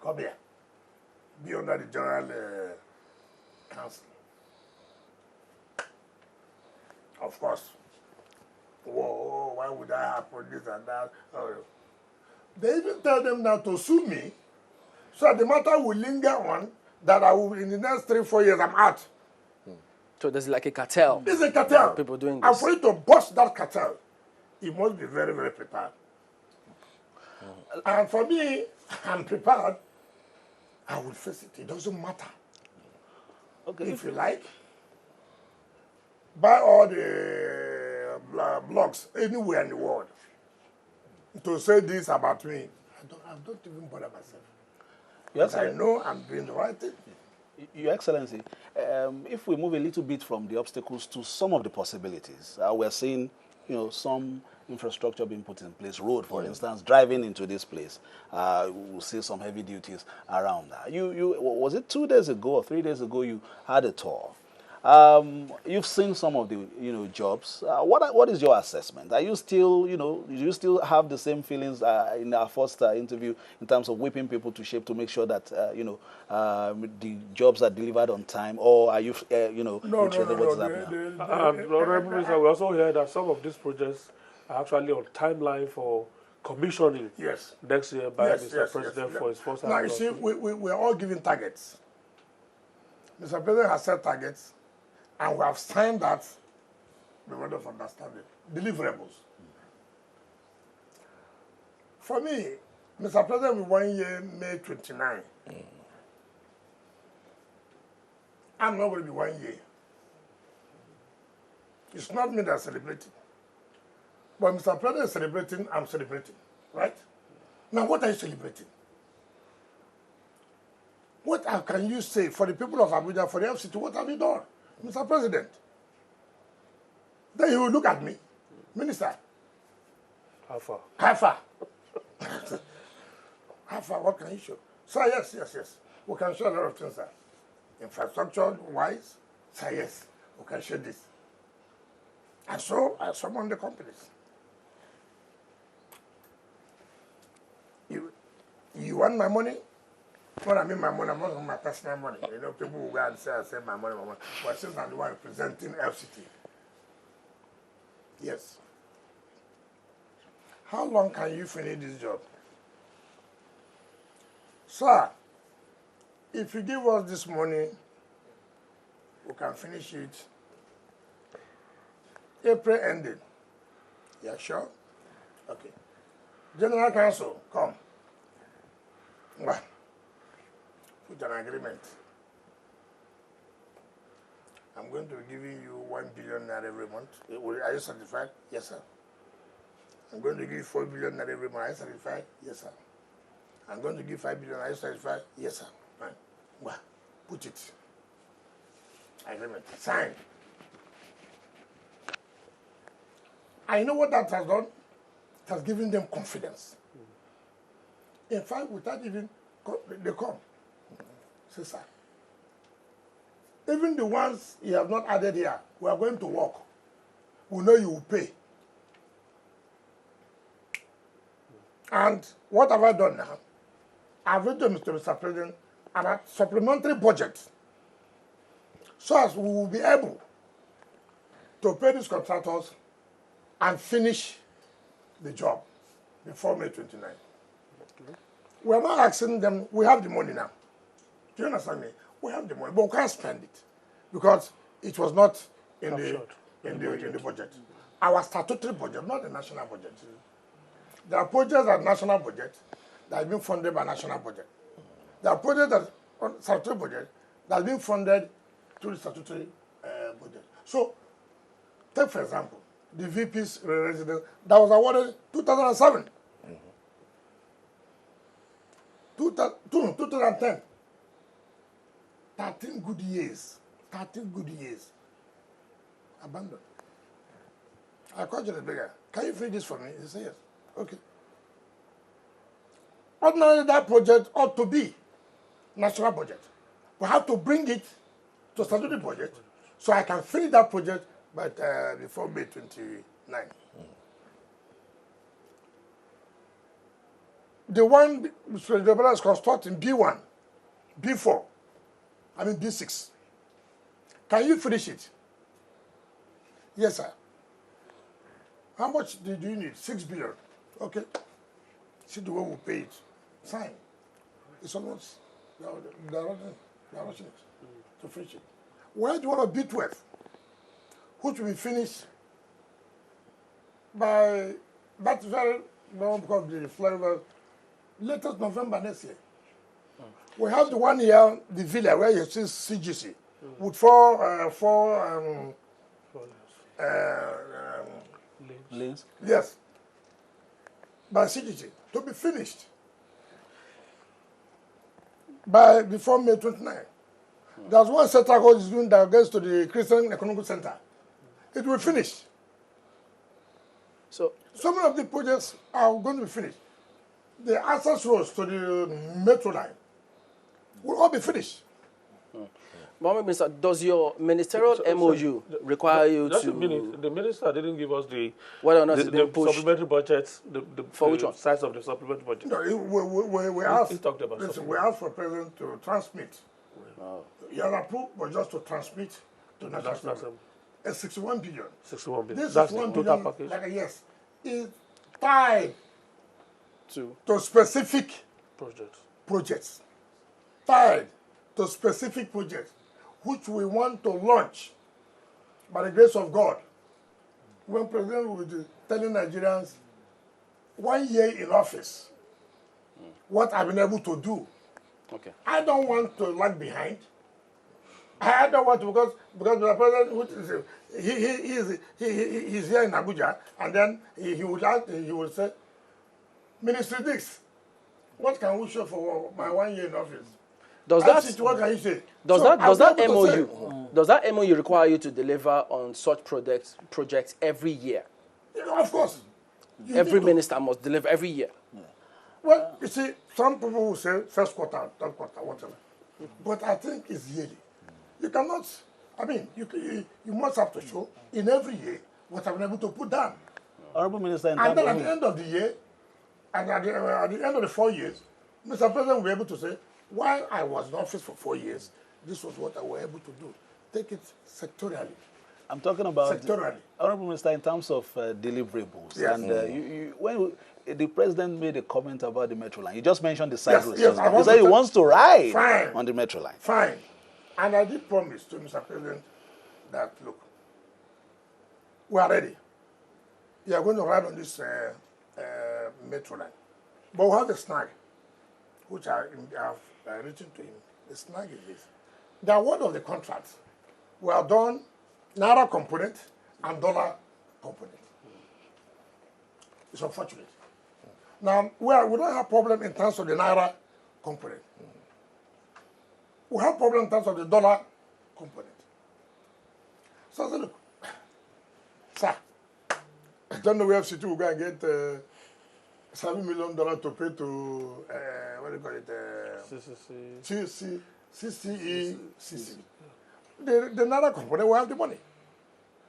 Come here. Be under the general counsel. Of course. Whoa, why would that happen, this and that? Oh. They even tell them now to sue me, so that the matter will linger on, that I will, in the next 3-4 years, I'm out. So there's like a cartel. It's a cartel. People doing this. And for you to bust that cartel, you must be very, very prepared. And for me, I'm prepared. I will face it. It doesn't matter. Okay. If you like, buy all the blogs anywhere in the world to say this about me. I don't even bother myself. Yes, I know I'm doing the right thing. Your Excellency, if we move a little bit from the obstacles to some of the possibilities, we're seeing, some infrastructure being put in place. Road, for instance, driving into this place, we'll see some heavy duties around that. You was it 2 days ago or 3 days ago? You had a tour. You've seen some of the jobs. What is your assessment? Are you still do you still have the same feelings in our first interview in terms of whipping people to shape to make sure that the jobs are delivered on time, or are you No. Honorable Minister, we also hear that some of these projects are actually on timeline for commissioning. Yes. Next year by Mr. President for his first. Now you see, we are all given targets. Mr. President has set targets. And we have signed that memorandum of understanding, deliverables. For me, Mr. President will 1 year, May 29. I'm not going to be 1 year. It's not me that's celebrating. But Mr. President is celebrating, I'm celebrating, right? Now, what are you celebrating? What can you say for the people of Abuja, for the FCT, what have you done? Mr. President. Then he will look at me. Minister. How far? How far? How far? What can you show? Sir, yes. We can show a lot of things, sir. Infrastructure-wise, sir, yes. We can show this. And so I summon the companies. You want my money? When I mean my money, I'm not on my personal money. People will go and say, I send my money. But since I'm the one representing FCT. Yes. How long can you finish this job? Sir, if you give us this money, we can finish it April ending. Yeah, sure? Okay. General Counsel, come. Put an agreement. I'm going to be giving you 1 billion naira every month. Are you satisfied? Yes, sir. I'm going to give you 4 billion naira every month. Are you satisfied? Yes, sir. I'm going to give 5 billion. Are you satisfied? Yes, sir. Fine. Well, put it. Agreement. Sign. I know what that has done. It has given them confidence. In fact, without even, they come. Say, sir, even the ones you have not added here, we are going to work. We know you will pay. And what have I done now? I've written to Mr. President about supplementary budget so as we will be able to pay these contractors and finish the job before May 29. We are not asking them, we have the money now. Do you understand me? We have the money, but we can't spend it because it was not in the budget. Our statutory budget, not the national budget. There are projects at national budget that have been funded by national budget. There are projects that on statutory budget that have been funded through the statutory budget. So, take for example, the VP's residence that was awarded 2007. 2010. 13 good years. 13 good years. Abandoned. I called you the bigger. Can you finish this for me? He said yes. Okay. Ordinarily, that project ought to be national budget. We have to bring it to statutory budget so I can finish that project before May 29. The one Mr. Fubara is constructing, B1, B4, B6. Can you finish it? Yes, sir. How much do you need? 6 billion. Okay. See the way we pay it. Sign. It's almost, they're rushing it to finish it. Where do you want to B12? Which will be finished by, that's very long because the flavor, latest November next year. We have the one here, the villa where you see CGC, with four lanes. Yes, by CGC to be finished before May 29. There's one center God is doing that goes to the Christian Economic Center. It will finish. So some of the projects are going to be finished. The access roads to the metro line will all be finished. Mohammed Minister, does your ministerial MOU require you to... The minister didn't give us the supplementary budget, for which one? Size of the supplementary budget. No, we asked, he talked about we asked for President to transmit. He has approved, but just to transmit to National Assembly. 61 billion. 61 billion. This That's 61 the total billion, package. yes, is tied to specific projects. Tied to specific projects, which we want to launch by the grace of God. When President will be telling Nigerians 1 year in office, what I've been able to do. Okay. I don't want to lag behind. I don't want to because the president he's here in Abuja and then he will say, Ministry this, what can we show for my 1 year in office? What can you say? Does that MOU require you to deliver on such projects every year? Of course. Every minister must deliver every year. Yeah. Well, you see, some people will say first quarter, third quarter, whatever. But I think it's yearly. You cannot, you must have to show in every year what I've been able to put down. Honorable Minister, and then at the end of the year, and at the end of the 4 years, Mr. President will be able to say, while I was in office for 4 years, this was what I was able to do. Take it sectorially. I'm talking about sectorially. Honorable Minister, in terms of deliverables. Yes. And when the president made a comment about the metro line, he just mentioned the side roads. Yes, he said he wants to ride on the metro line. Fine. And I did promise to Mr. President that, look, we are ready. You are going to ride on this metro line. But we have a snag, which I have written to him. The snag is this. The award of the contracts were done Naira component and dollar component. It's unfortunate. Now, we don't have problem in terms of the Naira component. We have problem in terms of the dollar component. So I said, look, sir, I don't know where FCT will go and get $7 million to pay to, what do you call it? CCE. The Naira component will have the money.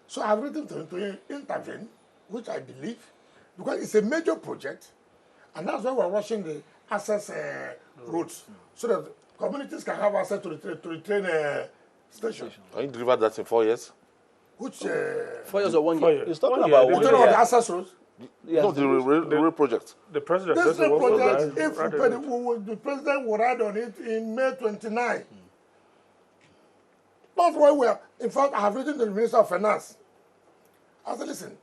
So I've written to him to intervene, which I believe, because it's a major project, and that's why we're rushing the access roads, so that communities can have access to the train station. Can you deliver that in 4 years? Which 4 years or 1 year? He's talking about 1 year. The access roads. No, the rail project. The president This says he wants to project, ride- if ride the president will ride on it in May 29. That's why we are, in fact, I have written to the Minister of Finance. I said, listen,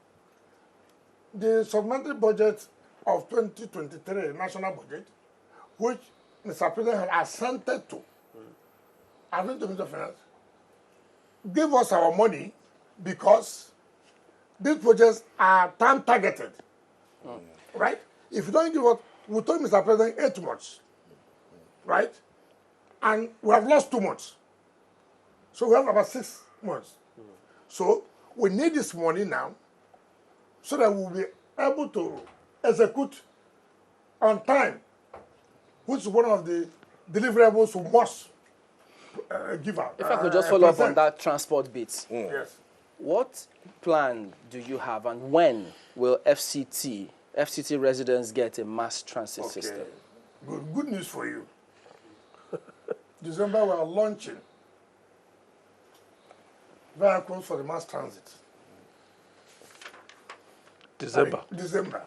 the supplementary budget of 2023, national budget, which Mr. President has assented to, I've written to the Minister of Finance, give us our money because these projects are time targeted. Right? If you don't give us, we told Mr. President 8 months. Right? And we have lost 2 months. So we have about 6 months. So we need this money now so that we'll be able to execute on time, which is one of the deliverables we must give out. If I could just follow up on that transport bit. Yes. What plan do you have, and when will FCT residents get a mass transit system? Good news for you. December we are launching vehicles for the mass transit. December. December.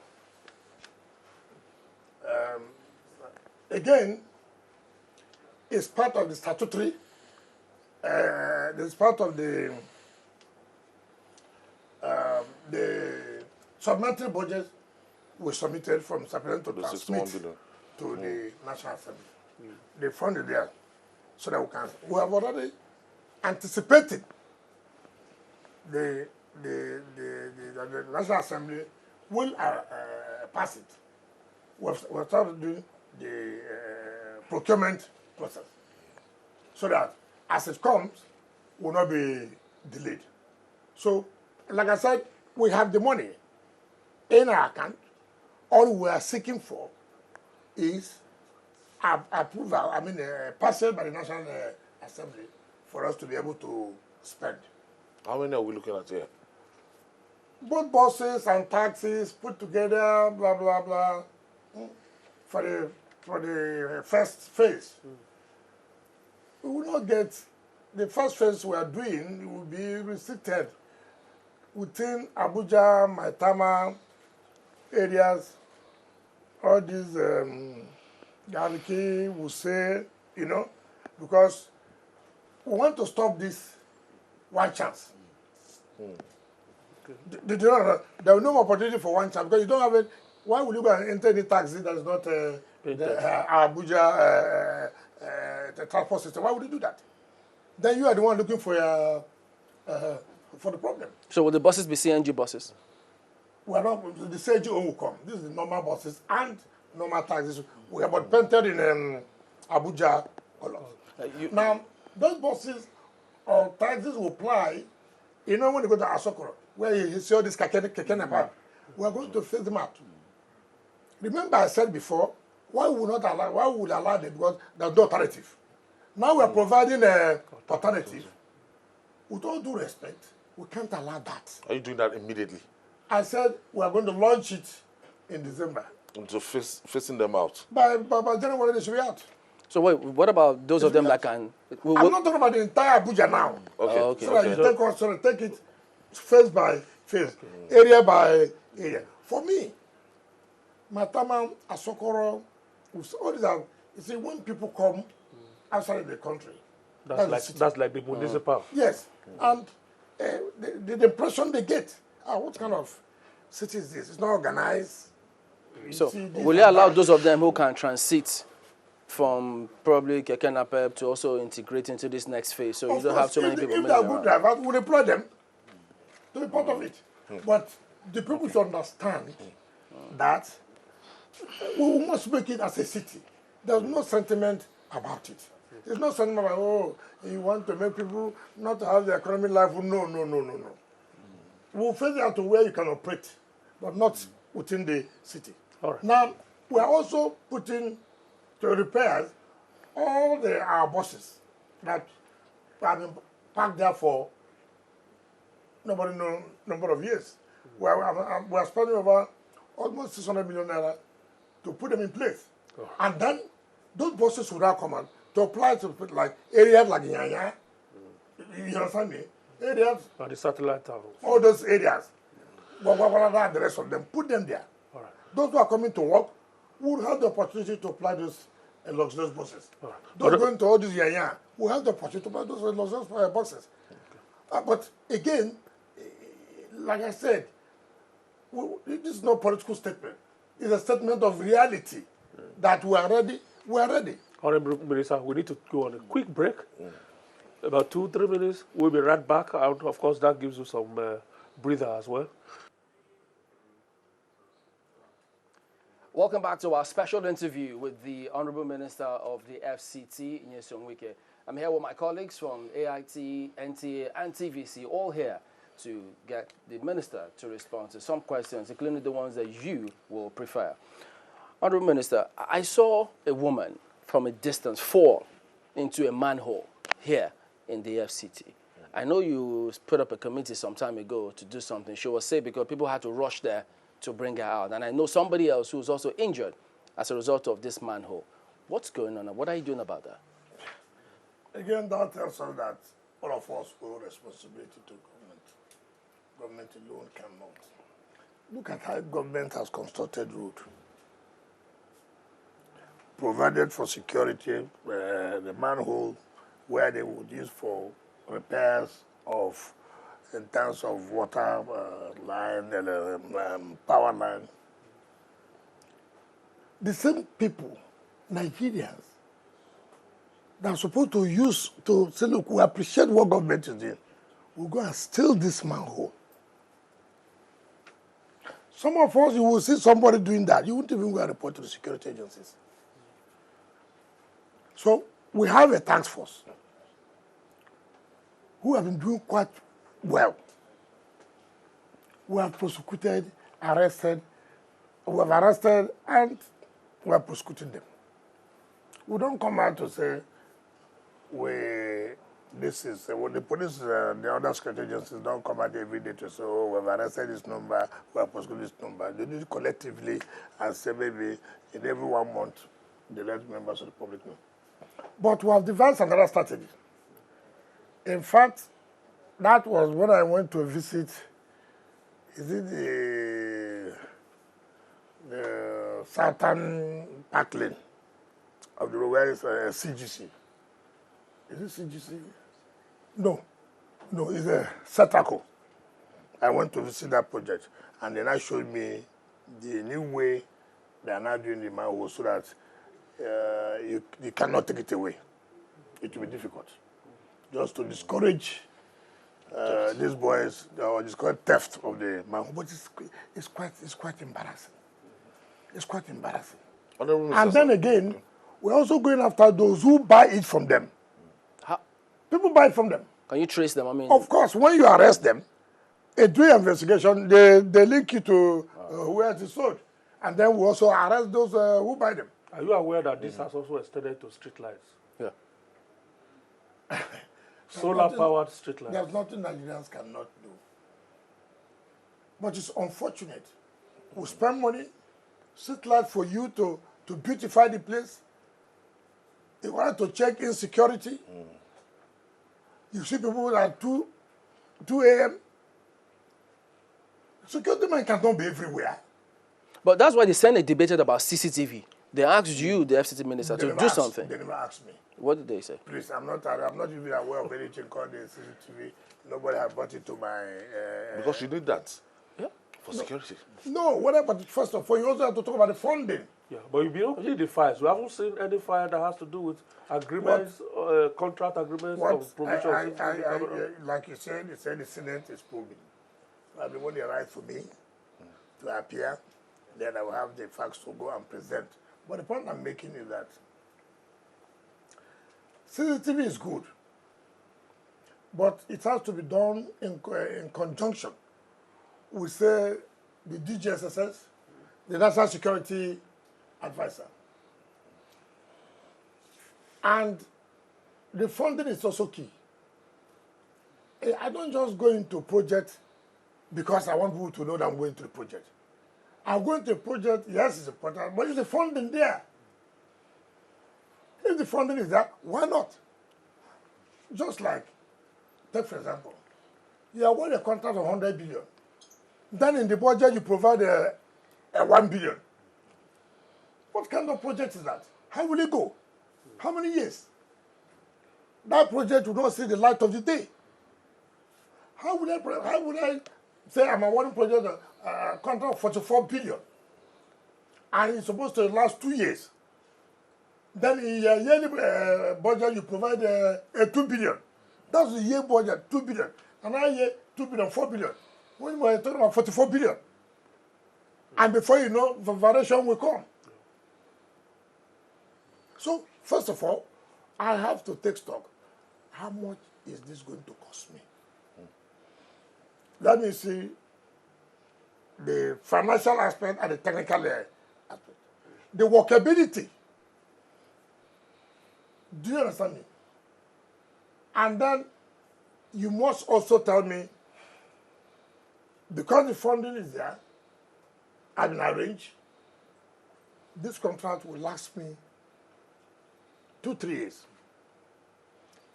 Again, it's part of the statutory. It's part of the supplementary budget we submitted from President to transmit to the National Assembly. They funded there so that we have already anticipated the National Assembly will pass it. We've started doing the procurement process so that as it comes, will not be delayed. So, like I said, we have the money in our account. All we are seeking for is approval, passage by the National Assembly for us to be able to spend. How many are we looking at here? Both buses and taxis put together, blah, blah, blah, for the first phase. We will not get, the first phase we are doing will be restricted within Abuja, Maitama areas, all these Gariki, Wuse, because we want to stop this one chance. There will no more opportunity for one chance because you don't have it. Why would you go and enter any taxi that is not Abuja the transport system? Why would you do that? Then you are the one looking for the problem. So will the buses be CNG buses? We are not, the CNG will come. This is the normal buses and normal taxis. We are but painted in Abuja colors. Now, those buses or taxis will apply, when you go to Asokoro, where you see all this kekene about, we are going to phase them out. Remember I said before, why would we allow them? Because there's no alternative. Now we are providing an alternative. With all due respect, we can't allow that. Are you doing that immediately? I said we are going to launch it in December. And so facing them out? By January, they should be out. So wait, what about those of them that can... I'm not talking about the entire Abuja now. Okay. Okay. So that you take it phase by phase, area by area. For me, Matama, Asokoro, all these are, you see, when people come outside the country, that's like the municipal. Yes, and the impression they get, what kind of city is this? It's not organized. So, will you allow those of them who can transit from probably Kekenapep to also integrate into this next phase? So you don't have so many people. If they are good drivers, we'll deploy them to be part of it. But the people should understand that we must make it as a city. There's no sentiment about it. There's no sentiment about, you want to make people not have the economic life. No. We'll phase it out to where you can operate, but not within the city. All right. Now, we are also putting to repairs all our buses that have been parked there for nobody knows number of years. We are spending over almost 600 million naira to put them in place. Oh. And then those buses would now come on to apply to like areas like You understand me? Areas. And the satellite towns. All those areas. and the rest of them, put them there. All right. Those who are coming to work will have the opportunity to apply those luxurious buses. Right. Those going to all these yaya will have the opportunity to apply those luxurious buses. Okay. But again, like I said, this is not a political statement. It's a statement of reality that we are ready. We are ready. Honorable Minister, we need to go on a quick break. About 2-3 minutes. We'll be right back. And of course, that gives you some breather as well. Welcome back to our special interview with the Honorable Minister of the FCT, Nyesom Wike. I'm here with my colleagues from AIT, NTA, and TVC, all here to get the Minister to respond to some questions, including the ones that you will prefer. Honorable Minister, I saw a woman from a distance fall into a manhole here in the FCT. I know you put up a committee some time ago to do something. She was safe because people had to rush there to bring her out. And I know somebody else who was also injured as a result of this manhole. What's going on? What are you doing about that? Again, that tells us that all of us owe responsibility to government. Government alone cannot. Look at how government has constructed road. Provided for security, the manhole where they would use for repairs of, in terms of water line, power line. The same people, Nigerians, that are supposed to use to say, look, we appreciate what government is doing. We'll go and steal this manhole. Some of us, you will see somebody doing that. You won't even go and report to the security agencies. So we have a task force who have been doing quite well. We have prosecuted, arrested, we have arrested, and we are prosecuting them. We don't come out to say, this is, when the police, the other security agencies don't come out every day to say, oh, we have arrested this number, we have prosecuted this number. They do it collectively and say maybe in every 1 month, they let members of the public know. But we have devised another strategy. In fact, that was when I went to visit, is it the southern park lane of the road where it's CGC. Is it CGC? No, it's a Satako. I went to visit that project, and then I showed me the new way they are now doing the manhole so that you cannot take it away. It will be difficult. Just to discourage these boys, or discourage theft of the manhole. But it's quite embarrassing. It's quite embarrassing. And then again, we're also going after those who buy it from them. How? People buy it from them. Can you trace them? I mean, of course, when you arrest them, during investigation, they link you to where it is sold. And then we also arrest those who buy them. Are you aware that this has also extended to street lights? Yeah. Solar-powered street lights. There's nothing Nigerians cannot do. But it's unfortunate. We spend money, street lights for you to beautify the place. You want to check insecurity. You see people at 2 a.m. Security men cannot be everywhere. But that's why the Senate debated about CCTV. They asked you, the FCT Minister, to do something. They never asked me. What did they say? Please, I'm not even aware of anything called the CCTV. Nobody has brought it to my... because you need that for security. No, whatever. But first of all, you also have to talk about the funding. Yeah, but you've been opening the files. We haven't seen any file that has to do with agreements, contract agreements, or provisions. Like you said, the Senate is probing. I mean, when they write for me to appear, then I will have the facts to go and present. But the point I'm making is that CCTV is good, but it has to be done in conjunction with, say, the DGSSS, the National Security Advisor. And the funding is also key. I don't just go into a project because I want people to know that I'm going to the project. I'm going to a project, yes, it's important, but is the funding there? If the funding is there, why not? Just like, take for example, you award a contract of 100 billion. Then in the budget you provide a 1 billion. What kind of project is that? How will it go? How many years? That project will not see the light of the day. How would I say I'm awarding project a contract of 44 billion and it's supposed to last 2 years? Then in your yearly budget you provide a 2 billion. That's the year budget, 2 billion. Another year, 2 billion, 4 billion. When we're talking about 44 billion. And before you know, the variation will come. So, first of all, I have to take stock. How much is this going to cost me? Let me see the financial aspect and the technical aspect. The workability. Do you understand me? And then you must also tell me, because the funding is there, I've been arranged, this contract will last me 2-3 years.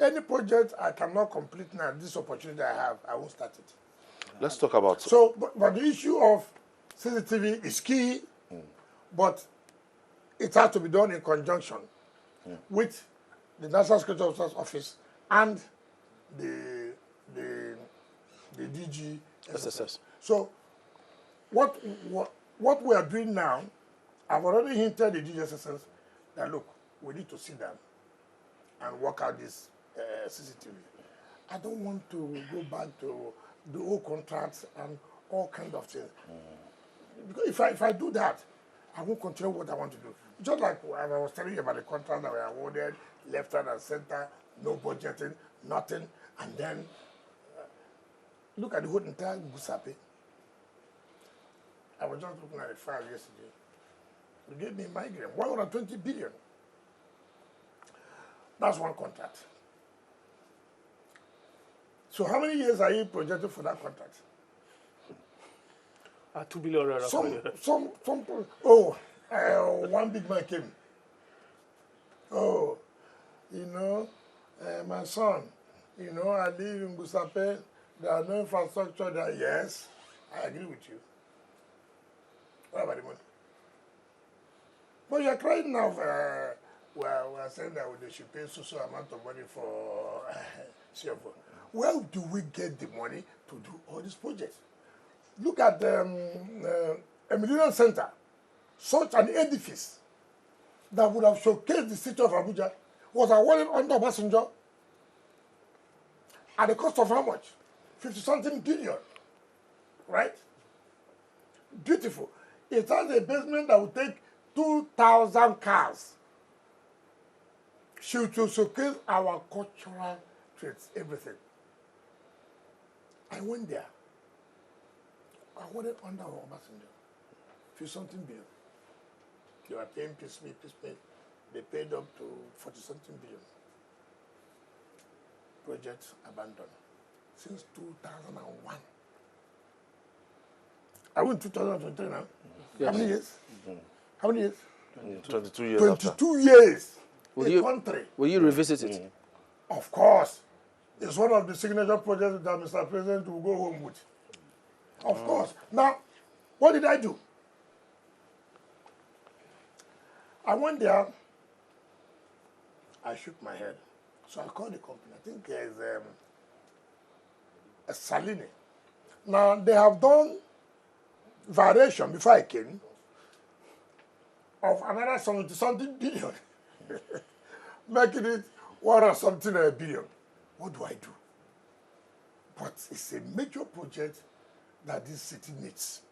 Any project I cannot complete now, this opportunity I have, I won't start it. Let's talk about... So, but the issue of CCTV is key, but it has to be done in conjunction with the National Security Officer's Office and the DG SSS. So, what we are doing now, I've already hinted the DG SSS that look, we need to sit down and work out this CCTV. I don't want to go back to the old contracts and all kinds of things. Because if I do that, I won't continue what I want to do. Just like I was telling you about the contract that were awarded, left, right, and center, no budgeting, nothing, and then look at the whole entire Gusape. I was just looking at the file yesterday. They gave me migraine, 120 billion. That's one contract. So how many years are you projected for that contract? 2 billion. One big man came. Oh, my son, I live in Gusape. There are no infrastructure there. Yes, I agree with you. What about the money? But you're crying now. We're saying that they should pay so amount of money for CFO. Where do we get the money to do all these projects? Look at the Millennium Center, such an edifice that would have showcased the city of Abuja was awarded under Obasanjo at the cost of how much? 50-something billion, right? Beautiful. It has a basement that will take 2,000 cars. Should to showcase our cultural traits, everything. I went there. I wanted under Obasanjo. 50-something billion. They were paying piecemeal. They paid up to 40-something billion. Project abandoned. Since 2001. I went 2023 now. Yes. How many years? How many years? 22 years 22 after. years. Will you revisit it? Of course. It's one of the signature projects that Mr. President will go home with. Of course. Now, what did I do? I went there. I shook my head. So I called the company. I think there's a Salini. Now, they have done variation before I came of another 70-something billion. Making it 100-something billion. What do I do? But it's a major project that this city needs.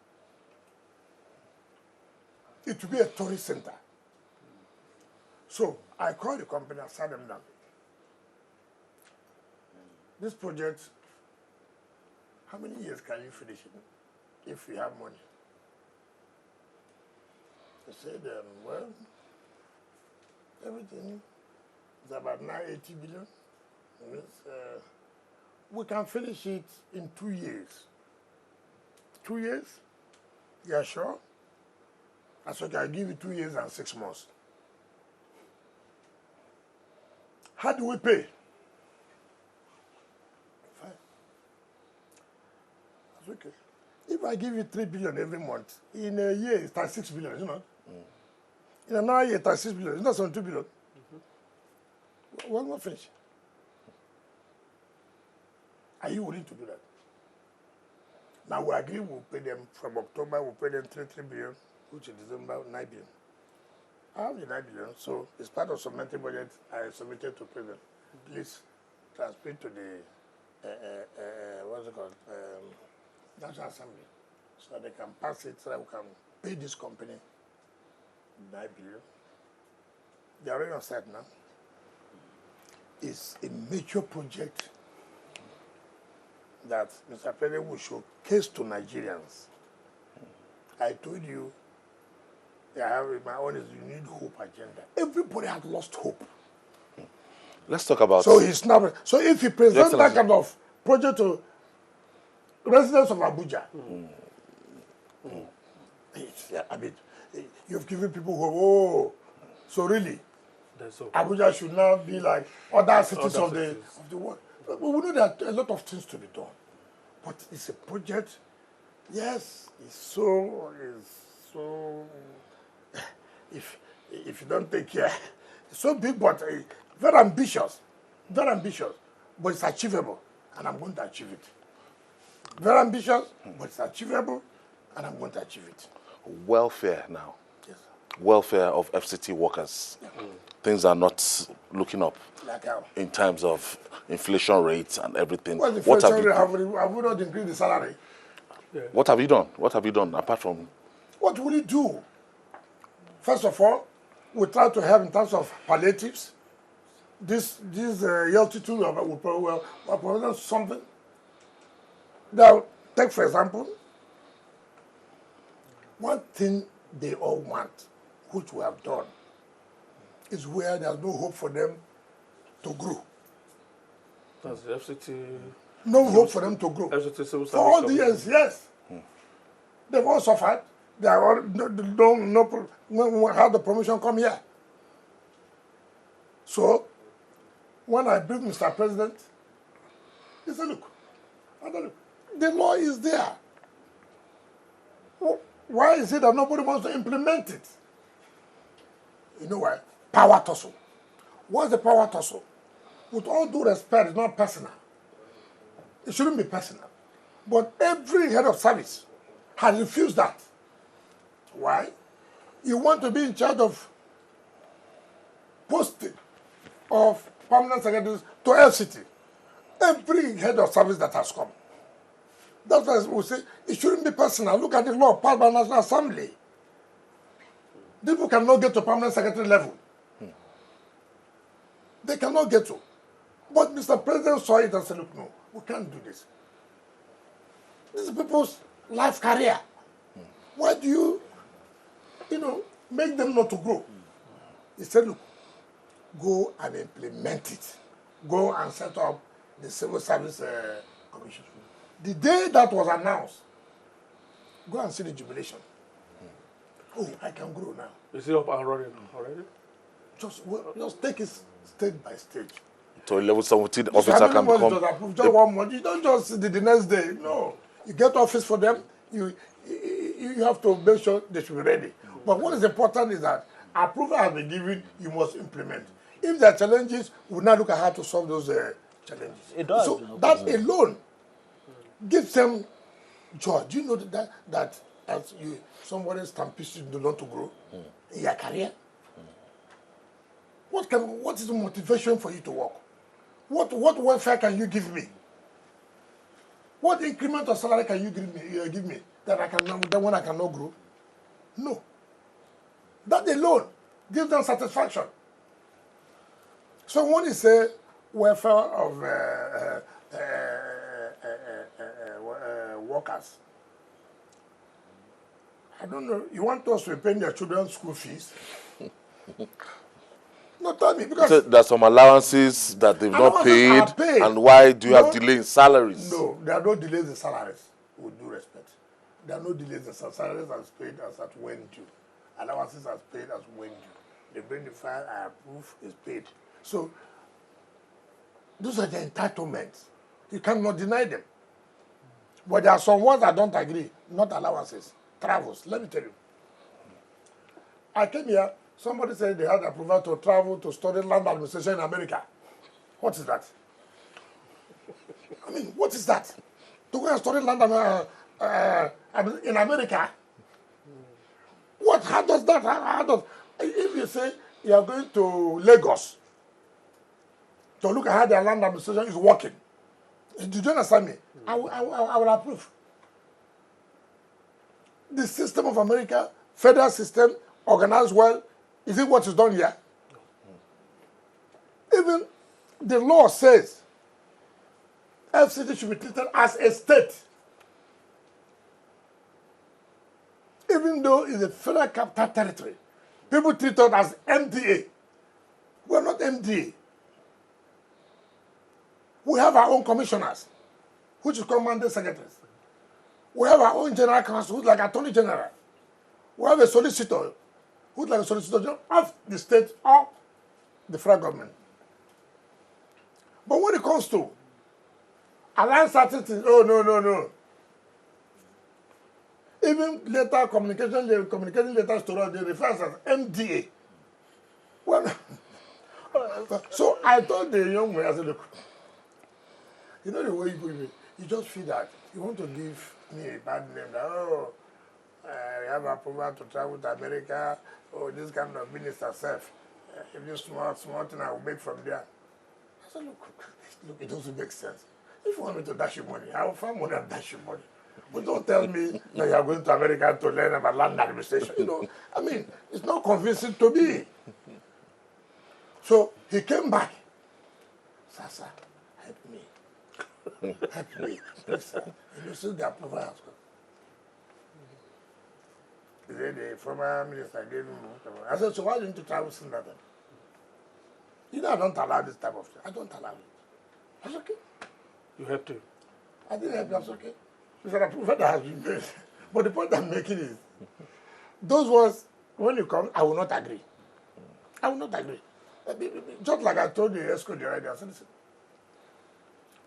It will be a tourist center. So I called the company and sat them down. This project, how many years can you finish it if we have money? They said, well, everything is about 980 billion. We can finish it in 2 years. 2 years? Yeah, sure. I said, I'll give you 2 years and 6 months. How do we pay? Fine. That's okay. If I give you 3 billion every month, in a year it's 36 billion, isn't it? In another year, 36 billion. It's not 72 billion. We're not finished. Are you willing to do that? Now we agree we'll pay them from October, we'll pay them 3 billion, which is December, 9 billion. I have the 9 billion, so it's part of supplementary budget I submitted to President. Please transmit to the, what's it called, National Assembly, so that they can pass it, so that we can pay this company 9 billion. They are already on site now. It's a major project that Mr. President will showcase to Nigerians. I told you, I have in my own is you need hope agenda. Everybody has lost hope. Let's talk about. So he's not. So if he presents that kind of project to residents of Abuja, I mean, you've given people hope. Oh, so really, Abuja should now be like other cities of the world. But we know there are a lot of things to be done, but it's a project. Yes, it's so. If you don't take care, it's so big, but very ambitious, but it's achievable, and I'm going to achieve it. Very ambitious, but it's achievable, and I'm going to achieve it. Welfare now. Yes. Welfare of FCT workers. Yeah. Things are not looking up in terms of inflation rates and everything. Well, what have you have we not increased the salary? Yeah. What have you done? What have you done apart from? What will you do? First of all, we try to have in terms of palliatives. This ELT tool will provide something. Now, take for example, one thing they all want, which we have done, is where there's no hope for them to grow. That's the FCT. No hope for them to grow. FCT civil for all the years, yes. They've all suffered. They are all how the promotion come here. So, when I briefed Mr. President, he said, look, the law is there. Why is it that nobody wants to implement it? You know why? Power tussle. What's the power tussle? With all due respect, it's not personal. It shouldn't be personal. But every head of service has refused that. Why? You want to be in charge of posting of permanent secretaries to FCT. Every head of service that has come. That's why we say it shouldn't be personal. Look at the law passed by National Assembly. People cannot get to permanent secretary level. They cannot get to. But Mr. President saw it and said, look, no, we can't do this. This is people's life career. Why do you, make them not to grow? He said, look, go and implement it. Go and set up the Civil Service Commission. The day that was announced, go and see the jubilation. Oh, I can grow now. Is it up and running already? Just take it stage by stage. So level 17 officer can become... Just 1 month. You don't just see the next day. No. You get office for them. You have to make sure they should be ready. But what is important is that approval has been given, you must implement. If there are challenges, we now look at how to solve those challenges. It does. So that alone gives them joy. Do you know that as somebody stamps you do not to grow in your career? What is the motivation for you to work? What welfare can you give me? What increment of salary can you give me that I cannot grow? No. That alone gives them satisfaction. So when you say welfare of workers, I don't know. You want us to pay their children's school fees? No, tell me, because so there's some allowances that they've not paid, and why do you have delay in salaries? No, there are no delays in salaries, with due respect. There are no delays in salaries as paid as at when due. Allowances as paid as when due. They bring the file, I approve, is paid. So, those are the entitlements. You cannot deny them. But there are some ones I don't agree, not allowances, travels. Let me tell you. I came here, somebody said they had approval to travel to study land administration in America. What is that? I mean, what is that? To go and study land in America? What? How does that? How does? If you say you are going to Lagos to look at how their land administration is working, do you understand me? I will approve. The system of America, federal system, organized well, is it what is done here? Even the law says FCT should be treated as a state. Even though it's a federal capital territory, people treat us as MDA. We are not MDA. We have our own commissioners, which is commanding secretaries. We have our own general counsel, who's like attorney general. We have a solicitor, who's like a solicitor general of the state or the federal government. But when it comes to allowing certain things, oh, no. Even later communicating letters to us, they refer us as MDA. Well, so I told the young man, I said, look, you know the way you just feel that you want to give me a bad name, that, oh, I have approval to travel to America, or this kind of minister self. If you small thing I will make from there. I said, look, it doesn't make sense. If you want me to dash you money, I will find money and dash you money. But don't tell me that you are going to America to learn about land administration. You know, I mean, it's not convincing to me. So he came back. Sasa, help me. Help me. Listen, you see the approval has come. The former minister gave him. I said, so why didn't you travel since that? You know, I don't allow this type of thing. I don't allow it. That's okay. You have to. I didn't help you. That's okay. It's an approval that has been made. But the point I'm making is, those ones, when you come, I will not agree. I will not agree. Just like I told the ESCO the other day, I said, listen,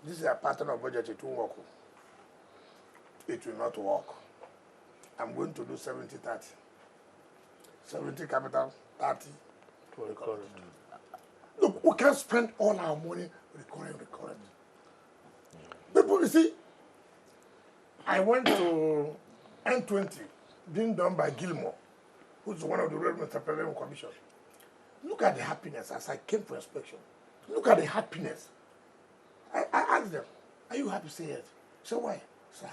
this is a pattern of budget, it won't work. It will not work. I'm going to do 70-30. 70 capital, 30 to recurrent. Look, we can't spend all our money recurrent. People, you see, I went to N20, being done by Gilmore, who's one of the Red Minister President Commission. Look at the happiness as I came for inspection. Look at the happiness. I asked them, are you happy? Say yes. Say why? Sir,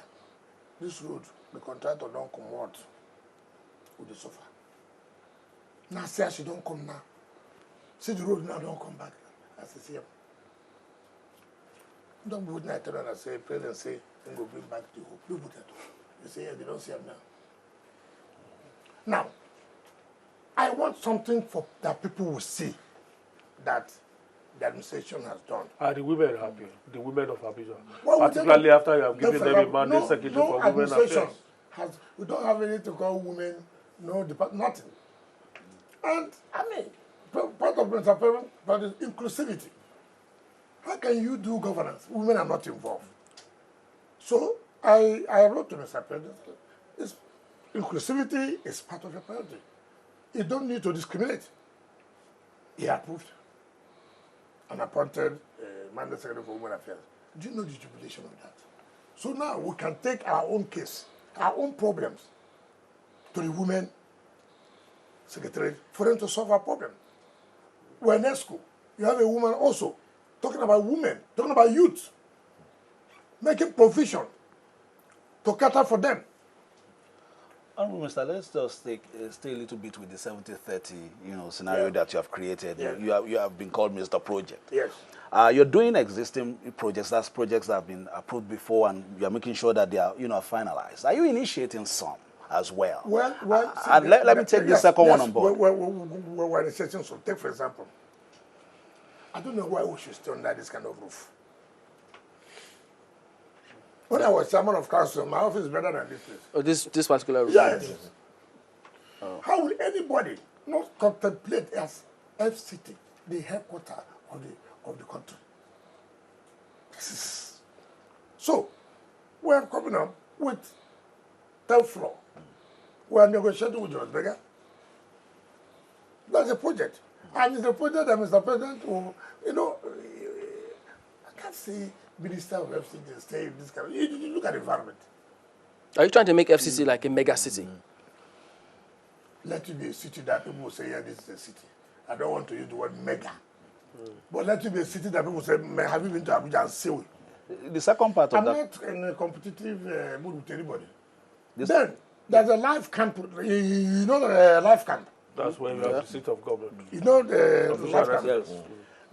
this road, the contractor don't come out with the sofa. Now say she don't come now. See the road now don't come back. I said, see, don't put night and I say, President say, then go bring back the hope. Do put that. They say, yeah, they don't see him now. Now, I want something for that people will see that the administration has done. Are the women happy? The women of Abidjan? Well, particularly after you have given them a mandate secretary for women affairs. We don't have anything to call women, no department, nothing. And, I mean, part of but is inclusivity. How can you do governance? Women are not involved. So I wrote to Mr. President, inclusivity is part of your priority. You don't need to discriminate. He approved and appointed Mandate Secretary for Women Affairs. Do you know the jubilation of that? So now we can take our own case, our own problems to the Women Secretary for them to solve our problem. We're in ESCO. You have a woman also talking about women, talking about youth, making provision to cater for them. Honorable Minister, let's just stay a little bit with the 70-30, scenario that you have created. Yeah. You have been called Mr. Project. Yes. You're doing existing projects. That's projects that have been approved before, and you're making sure that they are, finalized. Are you initiating some as well? And let me take the second one on board. We're initiating some. Take, for example, I don't know why we should stay under this kind of roof. When I was chairman of council, my office is better than this place. Oh, this particular room? Yes. Oh. How will anybody not contemplate as FCT, the headquarters of the country? So, we are coming up with 10th floor. We are negotiating with George Berger. That's a project. And it's a project that Mr. President will, you know, I can't see Minister of FCT stay in this country. You look at the environment. Are you trying to make FCC like a mega city? Let it be a city that people will say, yeah, this is a city. I don't want to use the word mega. But let it be a city that people say, have you been to Abuja and Seoul? The second part of I'm that. not in a competitive mood with anybody. Then, there's a life camp. You know the life camp? That's where you have the seat of government. You know the life camp? Yes.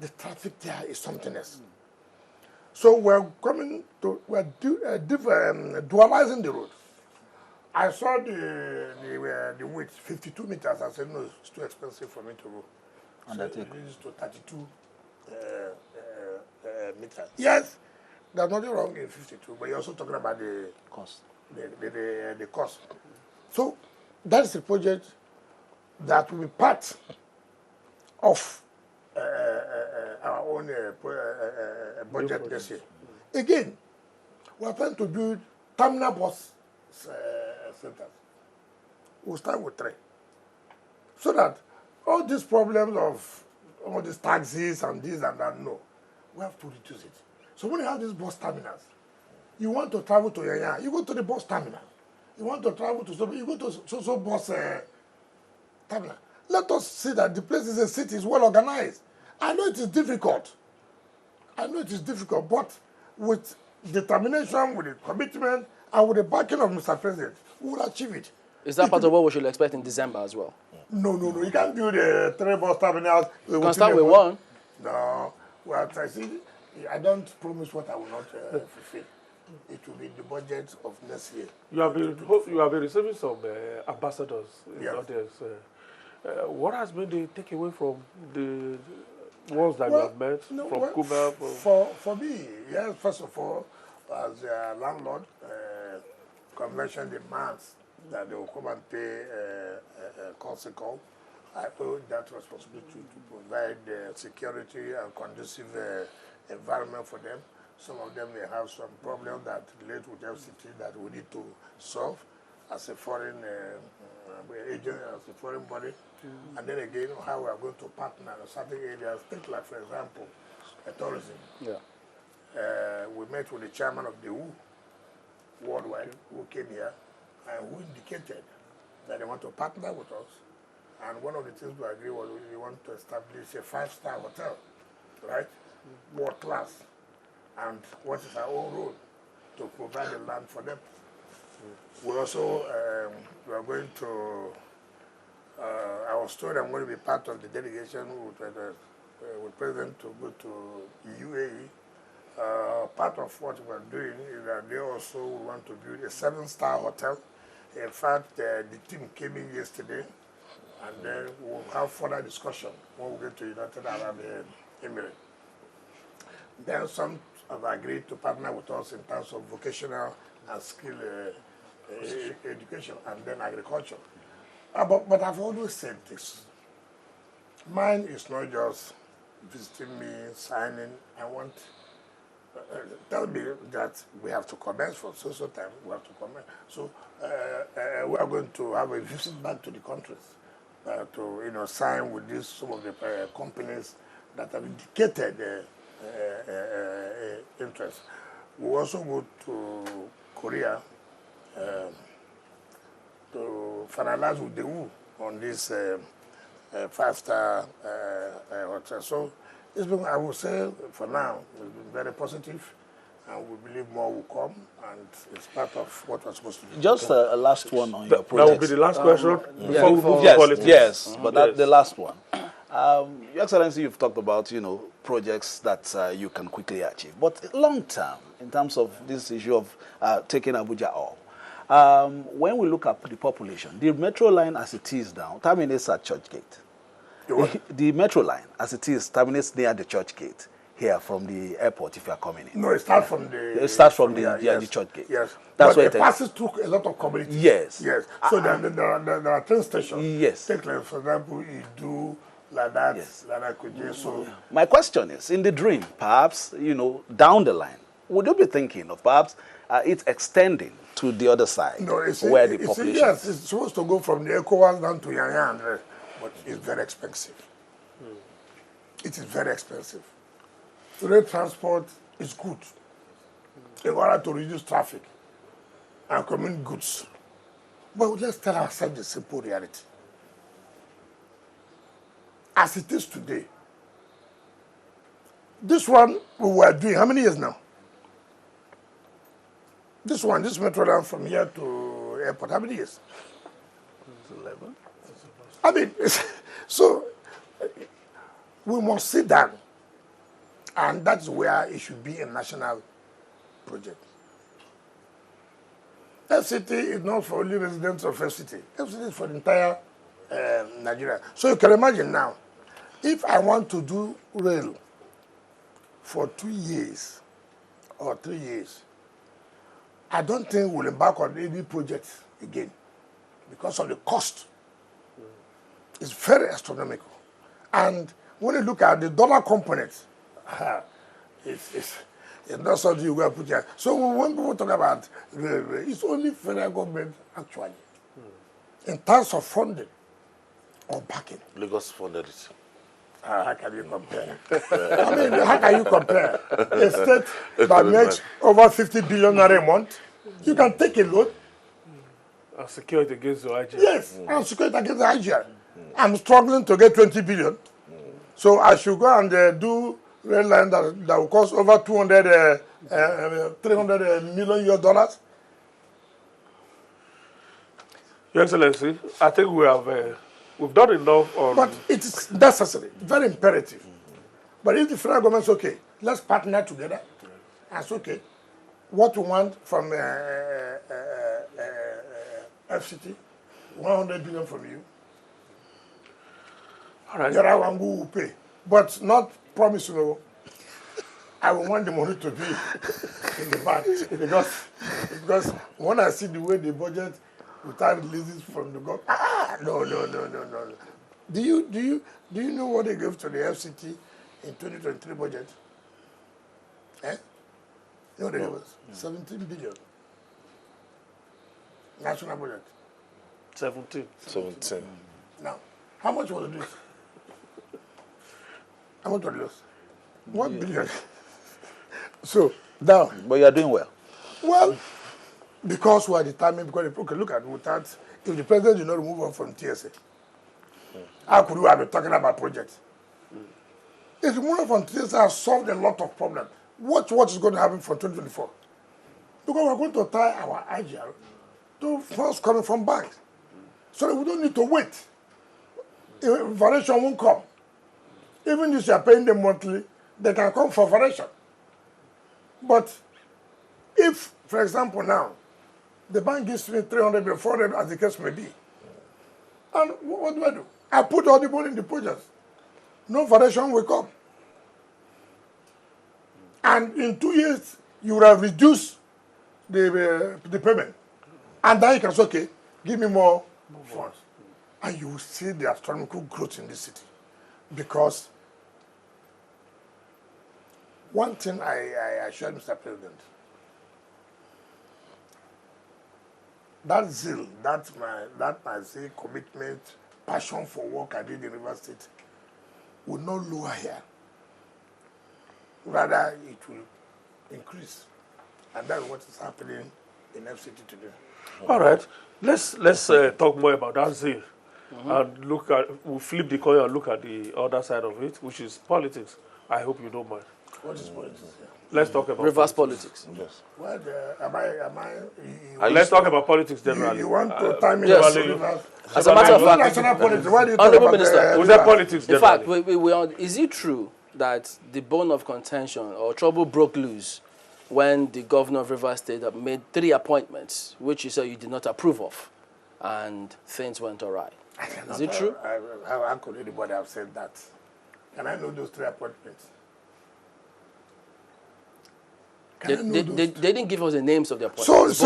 The traffic there is something else. So we're coming to, we're dualizing the road. I saw the width, 52 meters. I said, no, it's too expensive for me to go. Undertake. So it is to 32 meters. Yes, there's nothing wrong in 52, but you're also talking about the Cost. The cost. So that is a project that will be part of our own budget this year. Again, we are planning to build terminal bus centers. We'll start with 3. So that all these problems of all these taxis and this and that, no, we have to reduce it. So when you have these bus terminals, you want to travel to Yanya, you go to the bus terminal. You want to travel to you go to so bus terminal. Let us see that the place is a city, is well organized. I know it is difficult. But with determination, with the commitment, and with the backing of Mr. President, we will achieve it. Is that part of what we should expect in December as well? No. You can't build 3 bus terminals. You can start with 1. No. Well, I don't promise what I will not fulfill. It will be the budget of next year. You have been receiving some ambassadors in Yes. others. What has been the takeaway from the ones that you have met from Cuba? For me, yes, first of all, as a landlord, convention demands that they will come and pay a consequence. I owe that responsibility to provide security and conducive environment for them. Some of them may have some problems that relate with FCT that we need to solve as a foreign agent, as a foreign body. And then again, how we are going to partner in certain areas. Take like, for example, tourism. Yeah. We met with the chairman of the WHO worldwide, who came here, and who indicated that they want to partner with us. And one of the things we agreed was we want to establish a 5-star hotel, right? World class. And what is our own role to provide the land for them. We also, we are going to, I was told I'm going to be part of the delegation with President to go to UAE. Part of what we're doing is that they also want to build a 7-star hotel. In fact, the team came in yesterday, and then we'll have further discussion when we get to United Arab Emirates. Then some have agreed to partner with us in terms of vocational and skill education, and then agriculture. But I've always said this. Mine is not just visiting me, signing. I want, tell me that we have to commence for so time, we have to commence. So we are going to have a visit back to the countries to sign with some of the companies that have indicated interest. We also go to Korea to finalize with the WHO on this 5-star hotel. So it's been, I would say, for now, it's been very positive, and we believe more will come, and it's part of what we're supposed to do. Just a last one on your project. That will be the last question before we move to Yes, politics. yes, but that's the last one. Your Excellency, you've talked about, projects that you can quickly achieve. But long term, in terms of this issue of taking Abuja off, when we look at the population, the metro line as it is now terminates at Church Gate. The metro line as it is terminates near the Church Gate here from the airport if you are coming in. No, it starts from the... It starts from the Church Gate. Yes. That's but where it passes through a lot of communities. Yes. Yes. So there are train stations. Yes. Take, like, for example, Idu, Ladat, Yes. Ladakuje. So my question is, in the dream, perhaps, down the line, would you be thinking of perhaps it's extending to the other side, No, where the population? Yes, it's supposed to go from the ECOWAS down to Yanya, but it's very expensive. It is very expensive. Rail transport is good in order to reduce traffic and commute goods. But let's tell ourselves the simple reality. As it is today, this one we were doing, how many years now? This metro line from here to airport, how many years? 11. I mean, so we must sit down, and that's where it should be a national project. FCT is not for only residents of FCT. FCT is for the entire Nigeria. So you can imagine now, if I want to do rail for 2 years or 3 years, I don't think we'll embark on any project again because of the cost. It's very astronomical. And when you look at the dollar component, it's not something you go put here. So when people talk about railway, it's only federal government actually. In terms of funding or backing. Lagos funded it. How can you compare? I mean, how can you compare a state that makes over 50 billion a month? You can take a loan. And secure it against the IGR. Yes, and secure it against the IGR. I'm struggling to get 20 billion. So I should go and do rail line that will cost over 300 million US dollars. Your Excellency, I think we have we've done enough on. But it is necessary, very imperative. But if the federal government's okay, let's partner together. That's okay. What we want from FCT, 100 billion from you. All right. There are one who will pay, but not promising. I will want the money to be in the bank because when I see the way the budget without releases from the government, no. Do you know what they gave to the FCT in 2023 budget? Eh? You know what it was? 17 billion. National budget. 17. Now, how much was this? How much was this? 1 billion. So, now. But you are doing well. Well, because we are determined, because, okay, look at without, if the president did not remove us from TSA, how could we have been talking about projects? If the removal from TSA has solved a lot of problems, what is going to happen for 2024? Because we're going to tie our IGR to funds coming from banks. So that we don't need to wait. If variation won't come. Even if you are paying them monthly, they can come for variation. But if, for example, now, the bank gives me 300 billion, 400 as the case may be, and what do? I put all the money in the project. No variation will come. And in 2 years, you will have reduced the payment. And then you can say, okay, give me more funds. And you will see the astronomical growth in this city. Because one thing I assured Mr. President, that zeal, that my zeal, commitment, passion for work I did in River State will not lower here. Rather, it will increase. And that's what is happening in FCT today. All right. Let's talk more about that zeal. And look at, we'll flip the coin and look at the other side of it, which is politics. I hope you don't mind. What is politics? Let's talk about reverse politics. Yes. What, let's talk about politics generally. You want to time me yes. As a matter of fact, national politics. Why do you talk Honorable about Minister, Was that politics in generally? fact, is it true that the bone of contention or trouble broke loose when the governor of Rivers State made 3 appointments, which you said you did not approve of, and things went awry? Is it true? How could anybody have said that? Can I know those 3 appointments? They didn't give us the names of the appointments.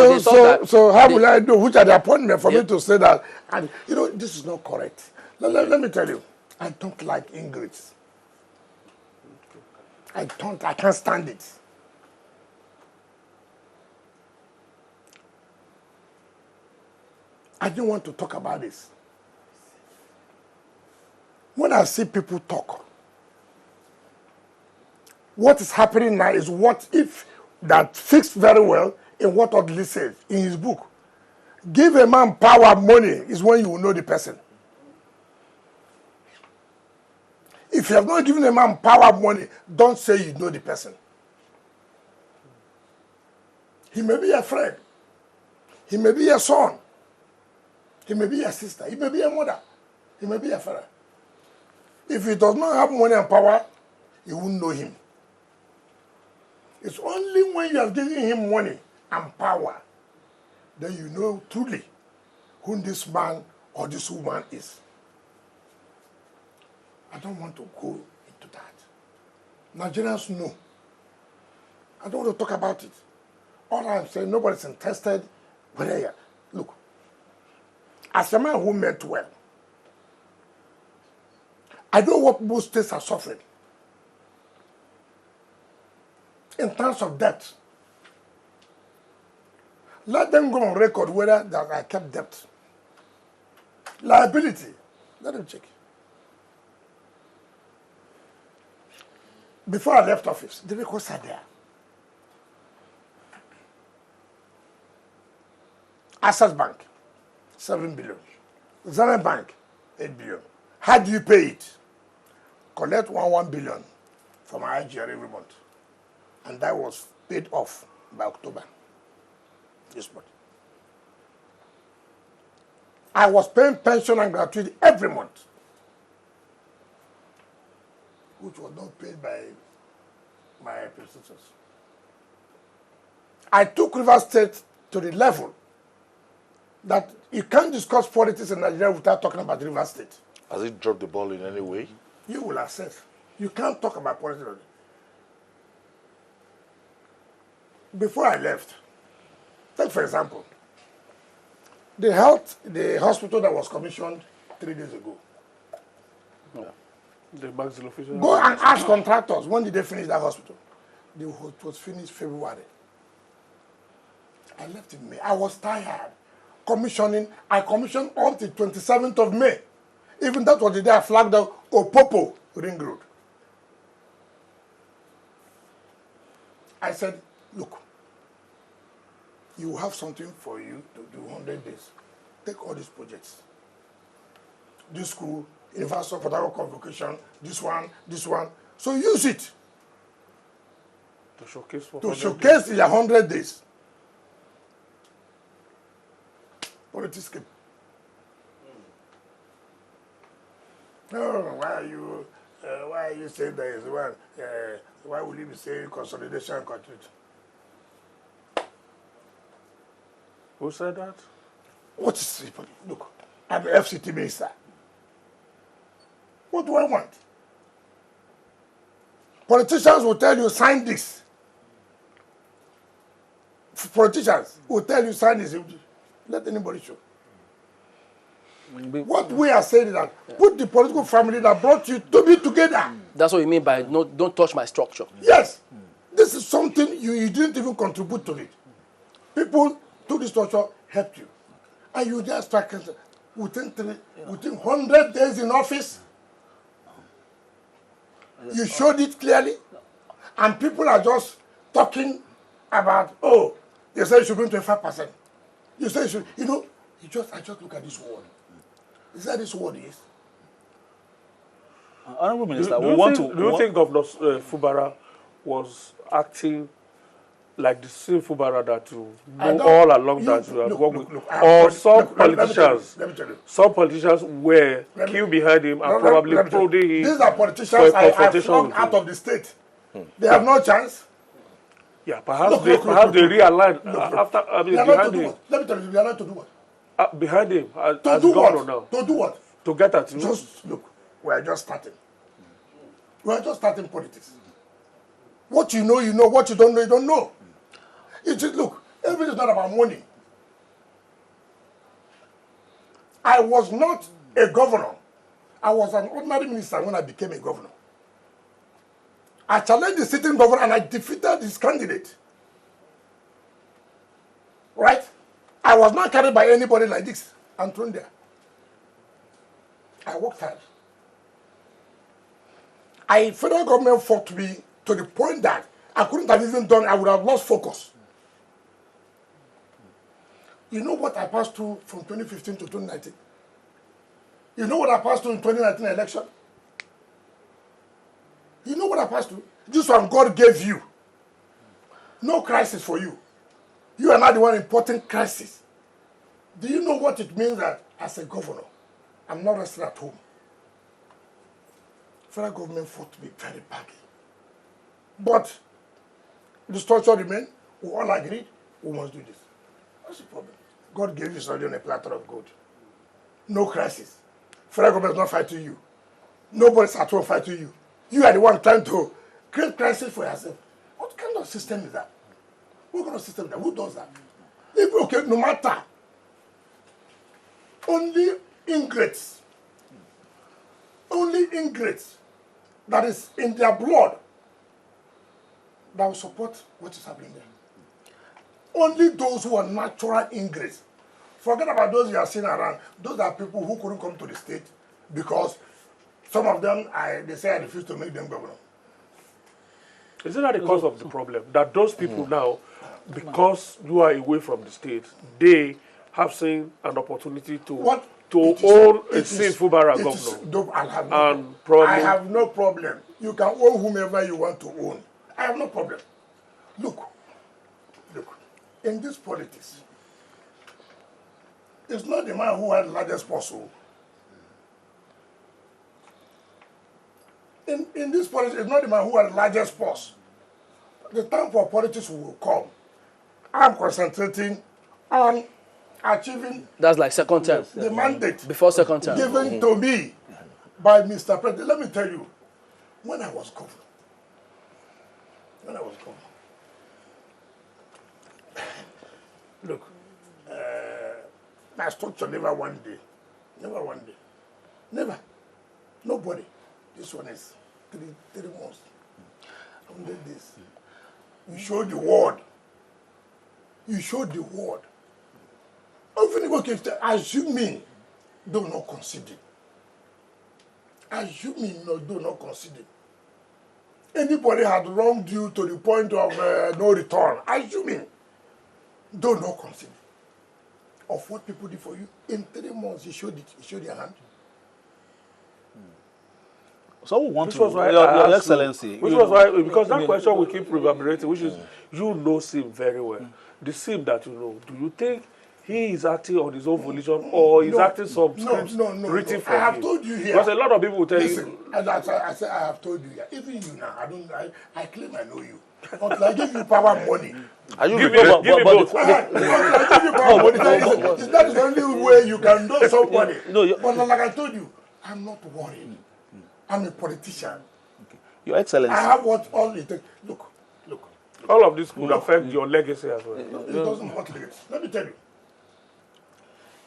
So how will I know which are the appointments for me to say that? And you know, this is not correct. Let me tell you, I don't like ingrates. I can't stand it. I didn't want to talk about this. When I see people talk, what is happening now is what if that fixed very well in what Odili says in his book. Give a man power, money is when you will know the person. If you have not given a man power, money, don't say you know the person. He may be a friend. He may be a son. He may be a sister. He may be a mother. He may be a father. If he does not have money and power, you won't know him. It's only when you have given him money and power that you know truly who this man or this woman is. I don't want to go into that. Nigerians know. I don't want to talk about it. All I'm saying, nobody's interested. Look, as a man who meant well, I know what most states are suffering in terms of debt. Let them go on record whether that I kept debt. Liability, let them check. Before I left office, the records are there. Access Bank, 7 billion. Zenith Bank, 8 billion. How do you pay it? Collect 1 billion from my IGR every month. And that was paid off by October. This month. I was paying pension and gratuity every month, which was not paid by my predecessors. I took River State to the level that you can't discuss politics in Nigeria without talking about River State. Has it dropped the ball in any way? You will assess. You can't talk about politics. Before I left, take for example, the hospital that was commissioned 3 days ago. Yeah. The maxillofacial. Go and ask contractors, when did they finish that hospital? It was finished February. I left in May. I was tired. I commissioned up to 27th of May. Even that was the day I flagged out Opopo Ring Road. I said, look, you have something for you to do 100 days. Take all these projects. This school, University of Port Harcourt Convocation, this one. So use it to showcase in 100 days. Politics came. No, why are you saying there is one? Why will you be saying consolidation and continuity? Who said that? What is it? Look, I'm the FCT Minister. What do I want? Politicians will tell you, sign this. Politicians will tell you, sign this. Let anybody show. What we are saying is that put the political family that brought you to be together. That's what you mean by don't touch my structure. Yes. This is something you didn't even contribute to it. People to this structure helped you. And you just start within 100 days in office. You showed it clearly. And people are just talking about, oh, they say you should bring 25%. You say you should, I just look at this word. Is that this word is? Honorable Minister, do you think Governor Fubara was acting like the same Fubara that you know all along that you have worked with? Or some politicians were queued behind him and probably prodding him. These are politicians I flung out of the state. They have no chance. Yeah, perhaps they realigned after behind him. Let me tell you, they are not to do what? Behind him as to do governor what? now. To do what? To get at you. Just look, we are just starting. We are just starting politics. What you know, you know. What you don't know, you don't know. Look, everything is not about money. I was not a governor. I was an ordinary minister when I became a governor. I challenged the sitting governor and I defeated his candidate. Right? I was not carried by anybody like this. and thrown there. I worked hard. Federal government fought me to the point that I couldn't have even done, I would have lost focus. You know what I passed through from 2015 to 2019? You know what I passed through in 2019 election? You know what I passed through? This one God gave you. No crisis for you. You are not the one importing crisis. Do you know what it means that as a governor, I'm not resting at home? Federal government fought me very badly. But the structure remained. We all agreed we must do this. What's the problem? God gave you something on a platter of gold. No crisis. Federal government is not fighting you. Nobody's at home fighting you. You are the one trying to create crisis for yourself. What kind of system is that? What kind of system is that? Who does that? Okay, no matter. Only ingrates that is in their blood that will support what is happening there. Only those who are natural ingrates. Forget about those you are seeing around. Those are people who couldn't come to the state because some of them, they say I refuse to make them governor. Isn't that the cause of the problem? That those people now, because you are away from the state, they have seen an opportunity to own a seat Fubara governor. I have no problem. You can own whomever you want to own. I have no problem. Look, in this politics, it's not the man who has the largest purse. In this politics, it's not the man who has the largest purse. The time for politics will come. I'm concentrating on achieving. That's like second term. The mandate before second term given to me by Mr. President. Let me tell you, when I was governor, look, my structure never one day, nobody. This one is three months, 100 days. You showed the word. Assuming do not consider. Do not consider. Anybody had wronged you to the point of no return. Assuming do not consider. Of what people did for you in 3 months, you showed your hand. So we want Your Excellency. Which was why, because that question will keep reverberating, which is, you know Sim very well. The Sim that you know, do you think he is acting on his own volition or is acting some scripts written for him? I have told you here. Because a lot of people will tell Listen, you. as I said, I have told you here. Even you now, I claim I know you. Until I give you power money. Are you Give me both. Until I give you power money. That is the only way you can know somebody. But like I told you, I'm not worried. I'm a politician. Okay. Your Excellency. I have what all it takes. Look. All of this could affect your legacy as well. It doesn't hurt legacy. Let me tell you.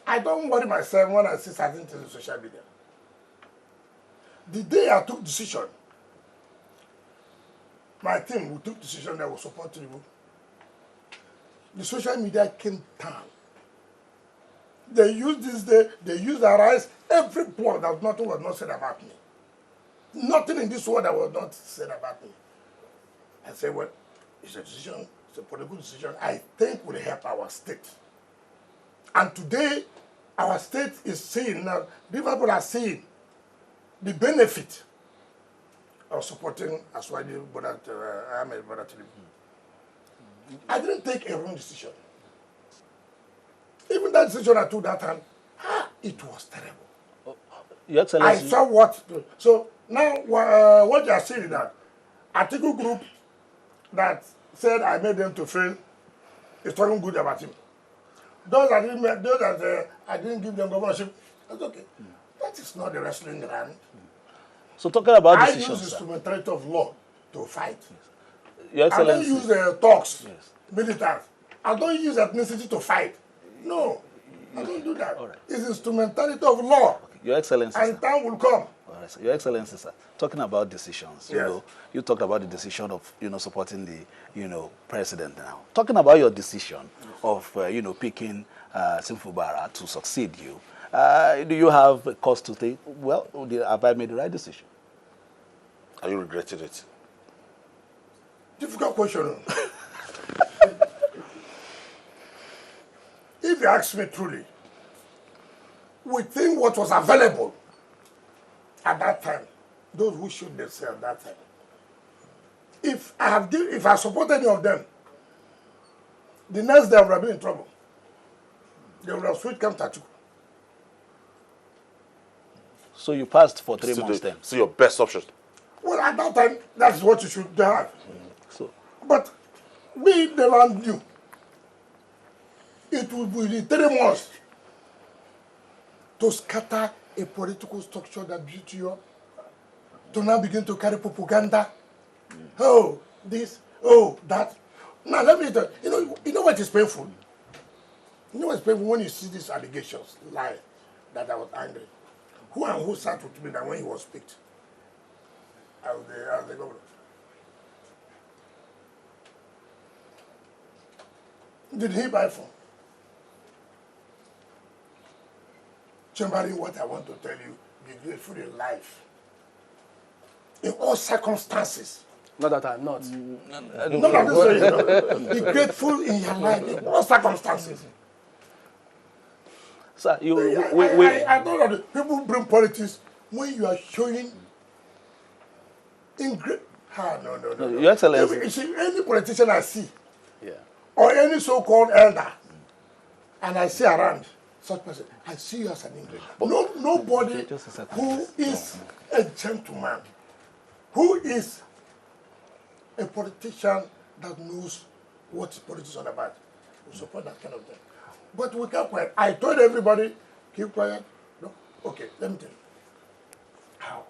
I don't worry myself when I see certain things on social media. The day I took decision, my team who took decision that was supporting you, the social media came down. They used this day, they used the rise, every word that nothing was not said about me. Nothing in this world that was not said about me. I said, well, it's a decision, it's a political decision I think will help our state. And today, our state is seeing, now, people are seeing the benefit of supporting Aswadi Ahmed Bola Tinubu. I didn't take a wrong decision. Even that decision I took that time, it was terrible. Your Excellency. I saw what. So now, what you are seeing is that article group that said I made them to fail is talking good about him. Those that I didn't give them governorship, that's okay. That is not the wrestling ground. So talking about I decisions, use instrumentality of law to fight. Your Excellency. I don't use talks, militants. I don't use ethnicity to fight. No, I don't do that. All right. It's instrumentality of law. Your Excellency. And time will come. right, sir. Your Excellency, sir, talking about decisions, you know, you talked about the decision of, supporting the, president now. Talking about your decision of, picking Fubara to succeed you, do you have a cause to think, well, have I made the right decision? Are you regretting it? Difficult question. If you ask me truly, within what was available at that time, those who shoot themselves at that time, if I support any of them, the next day I would have been in trouble. They would have switched camp tattoo. So you passed for 3 months then? So your best option? Well, at that time, that's what you should have. But we never knew. It would be the 3 months to scatter a political structure that built you up, to now begin to carry propaganda. Oh, this, oh, that. Now, let me tell you, you know what is painful? You know what's painful when you see these allegations, lie, that I was angry. Who and who sat with me that when he was picked? As the governor. Did he buy phone? Chamberlain, what I want to tell you, be grateful in life. In all circumstances. Not that I'm not. Be grateful in your life, in all circumstances. Sir, I know that people bring politics when you are showing no. Your Excellency. You see, any politician I see, or any so-called elder, and I see around such person, I see you as an ingrate. Nobody who is a gentleman, who is a politician that knows what politics is all about, will support that kind of thing. But we kept quiet. I told everybody, keep quiet. No? Okay, let me tell you. How?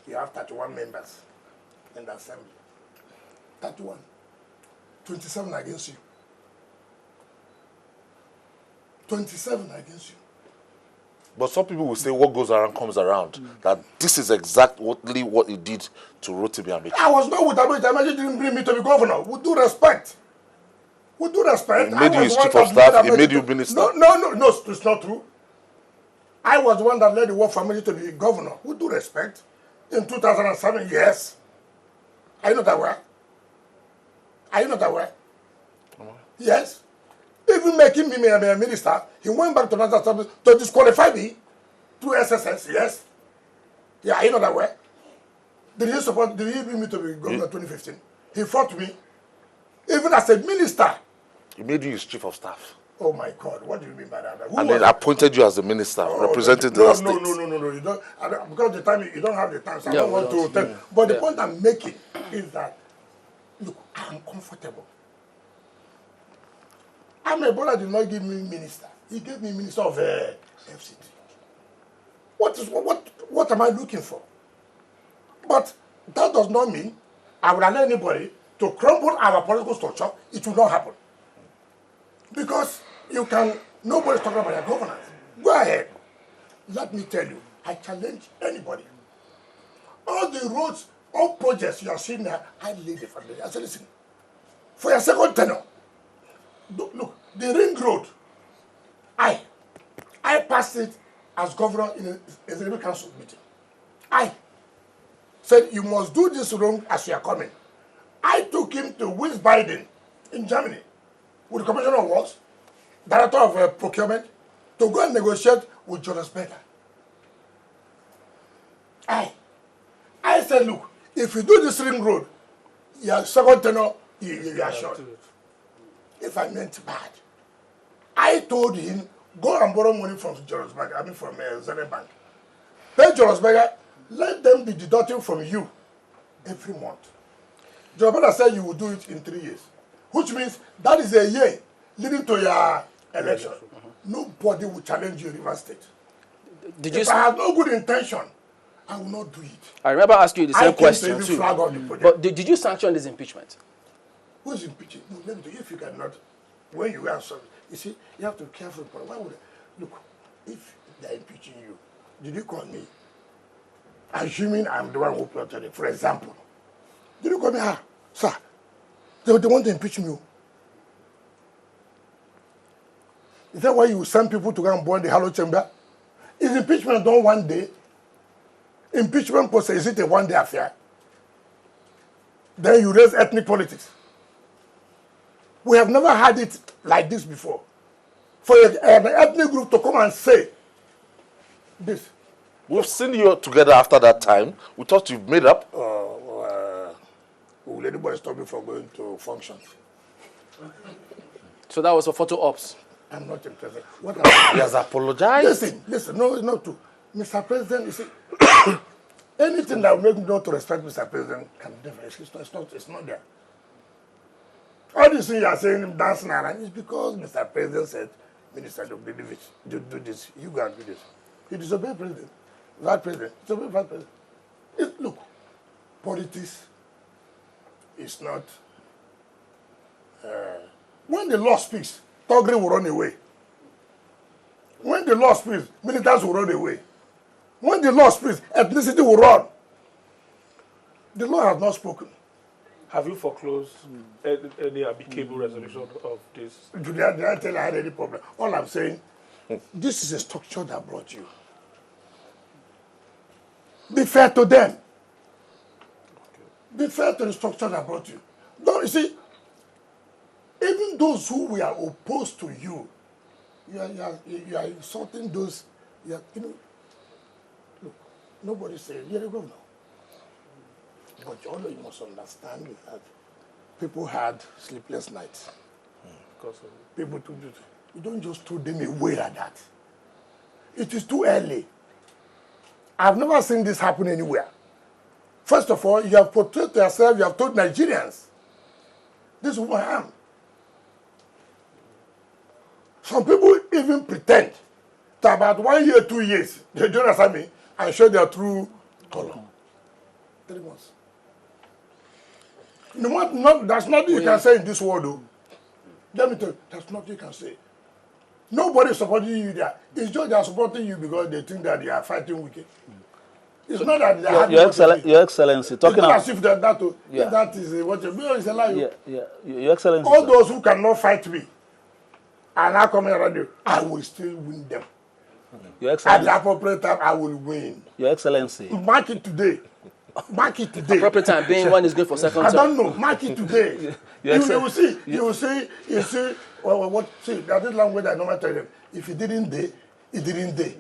You have 31 members in the assembly. 31. 27 against you. 27 against you. But some people will say what goes around comes around. That this is exactly what he did to Rotimi Amaechi. I was not with Amaechi. Amaechi didn't bring me to be governor. With due respect. With due respect. He made you his chief of staff. He made you minister. No, it's not true. I was the one that led the work for Amaechi to be governor. With due respect. In 2007, yes. Are you not aware? Are you not aware? Yes. Even making me a minister, he went back to National Assembly to disqualify me through SSS, yes. Yeah, are you not aware? Did he bring me to be governor in 2015? He fought me. Even as a minister. He made you his chief of staff. Oh my God, what do you mean by that? And then appointed you as the minister, representing the state. No, you don't. Because the time you don't have the time, so I don't want to tell. But the point I'm making is that, look, I'm comfortable. Amebola did not give me minister. He gave me minister of FCT. What am I looking for? But that does not mean I would allow anybody to crumble our political structure. It will not happen. Because nobody's talking about your governance. Go ahead. Let me tell you, I challenge anybody. All the roads, all projects you are seeing there, I laid the foundation. I said, listen, for your second tenure, look, the ring road, I passed it as governor in a executive council meeting. I said, you must do this road as you are coming. I took him to Wiesbaden in Germany with the Commissioner of Works, Director of Procurement, to go and negotiate with Jonas Becker. I said, look, if you do this ring road, your second tenure, you are short. If I meant bad, I told him, go and borrow money from Jonas Becker, from Zenith Bank. Pay Jonas Becker, let them be deducting from you every month. Jonas Becker said you will do it in 3 years, which means that is a year leading to your election. Nobody will challenge you in Rivers State. If I have no good intention, I will not do it. I remember asking you the same question too. But did you sanction this impeachment? Who is impeaching? No, let me tell you, if you cannot, when you are sorry, you see, you have to be careful. Why would look, if they are impeaching you, Did you call me? Assuming I'm the one who plotted it, for example. Did you call me? Ah, sir, they want to impeach me. Is that why you send people to go and burn the Hollow Chamber? Is impeachment done one day? Impeachment process, is it a one-day affair? Then you raise ethnic politics. We have never had it like this before. For an ethnic group to come and say this. We've seen you together after that time. We thought you've made up. Will anybody stop me from going to functions? So that was a photo ops. I'm not interested. He has apologized. Listen, no, it's not true. Mr. President, you see, anything that will make me not to respect Mr. President can never, it's not there. All this thing you are saying, him dancing around, is because Mr. President said, Minister, do this, you go and do this. He disobeyed President. That President, disobeyed Vice President. Look, politics is not, when the law speaks, Togri will run away. When the law speaks, militants will run away. When the law speaks, ethnicity will run. The law has not spoken. Have you foreclosed any amicable resolution of this? Did I tell you I had any problem? All I'm saying, this is a structure that brought you. Be fair to them. Okay. Be fair to the structure that brought you. Don't you see? Even those who were opposed to you, you are insulting those. You know, look, nobody said you're a governor. But although you must understand that people had sleepless nights. Because people told you don't just throw them away like that. It is too early. I've never seen this happen anywhere. First of all, you have portrayed yourself, you have told Nigerians, this is who I am. Some people even pretend that about 1 year, 2 years, they don't understand me and show their true color. 3 months. No, that's nothing you can say in this world, though. Let me tell you, that's nothing you can say. Nobody is supporting you there. It's just they are supporting you because they think that they are fighting wicked. It's not that they are Your Excellency, talking about as if that is what you do. It's a lie. Your Excellency. All those who cannot fight me are now coming around you, I will still win them. Your Excellency. At the appropriate time, I will win. Your Excellency. Mark it today. Mark it today. Appropriate time being one is good for second I term. don't know. Mark it today. You will see. You will see. You see. Well, what? See, that is language I normally tell them. If it didn't day, it didn't day.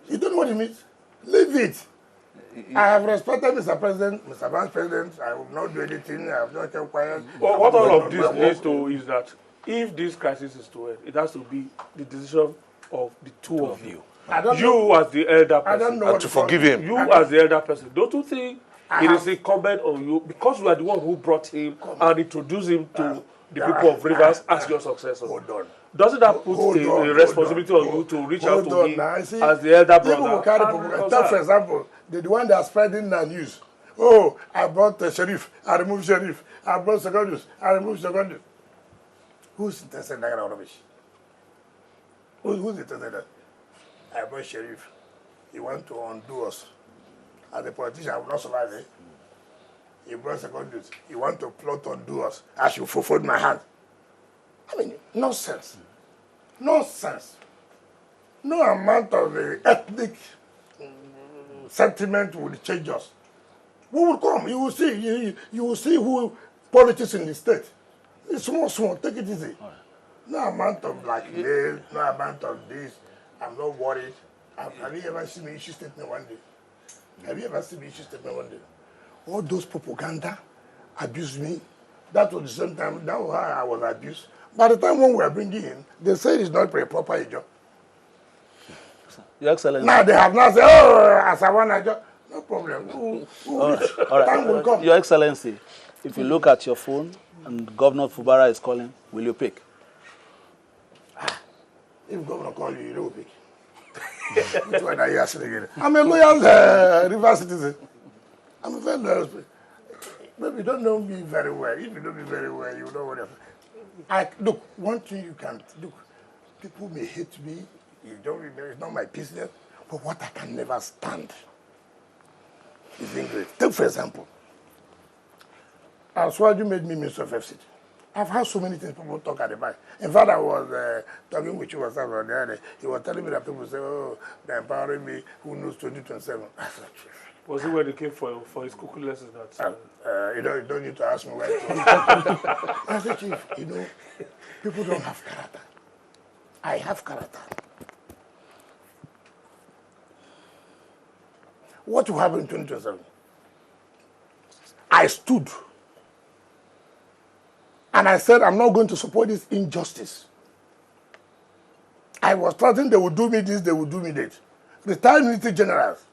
You don't know what it means. Leave it. I have respected Mr. President, Mr. Vice President. I will not do anything. I have not kept quiet. Well, what all of this leads to is that if this crisis is to end, it has to be the decision of the two of you. You as the elder person. I don't know and to forgive him. You as the elder person. Don't you think it is incumbent on you, because you are the one who brought him and introduced him to the people of Rivers as your successor? Hold on. Doesn't that put a responsibility on you to reach out to him as the elder brother? People will carry propaganda. For example, the one that are spreading the news. Oh, I brought the sheriff, I removed sheriff. I brought secondary, I removed secondary. Who's interested in that kind of rubbish? Who's interested in that? I brought sheriff. He want to undo us. As a politician, I will not survive it. He brought secondaries. He want to plot to undo us. I should fold my hand. I mean, nonsense. Nonsense. No amount of ethnic sentiment will change us. We will come. You will see. You will see who politics in the state. It's small. Take it easy. Right. No amount of blackmail. No amount of this. I'm not worried. Have you ever seen me issue statement one day? Have you ever seen me issue statement one day? All those propaganda abused me. That was the same time. That was how I was abused. By the time when we were bringing in, they said it's not a proper job. Your Excellency. Now they have now said, oh, as I want a job. No problem. All right. Time will come. Your Excellency, if you look at your phone and Governor Fubara is calling, will you pick? If Governor calls you, you don't pick. Which one are you asking again? I'm a loyal River citizen. I'm a very loyal. Maybe you don't know me very well. If you know me very well, you know what look, one thing you can look, people may hate me, it's not my business. But what I can never stand is ingrate. Take, for example, Aswaju made me Minister of FCT. I've had so many things people talk at the back. In fact, I was talking with you the other day. He was telling me that people say, oh, they're empowering me, who knows 2027. I said, was it when he came for his cooking lessons? You don't need to ask me where it was. I said, Chief, people don't have character. I have character. What will happen in 2027? I stood and I said, I'm not going to support this injustice. I was threatening they would do me this, they would do me that. Retired military generals.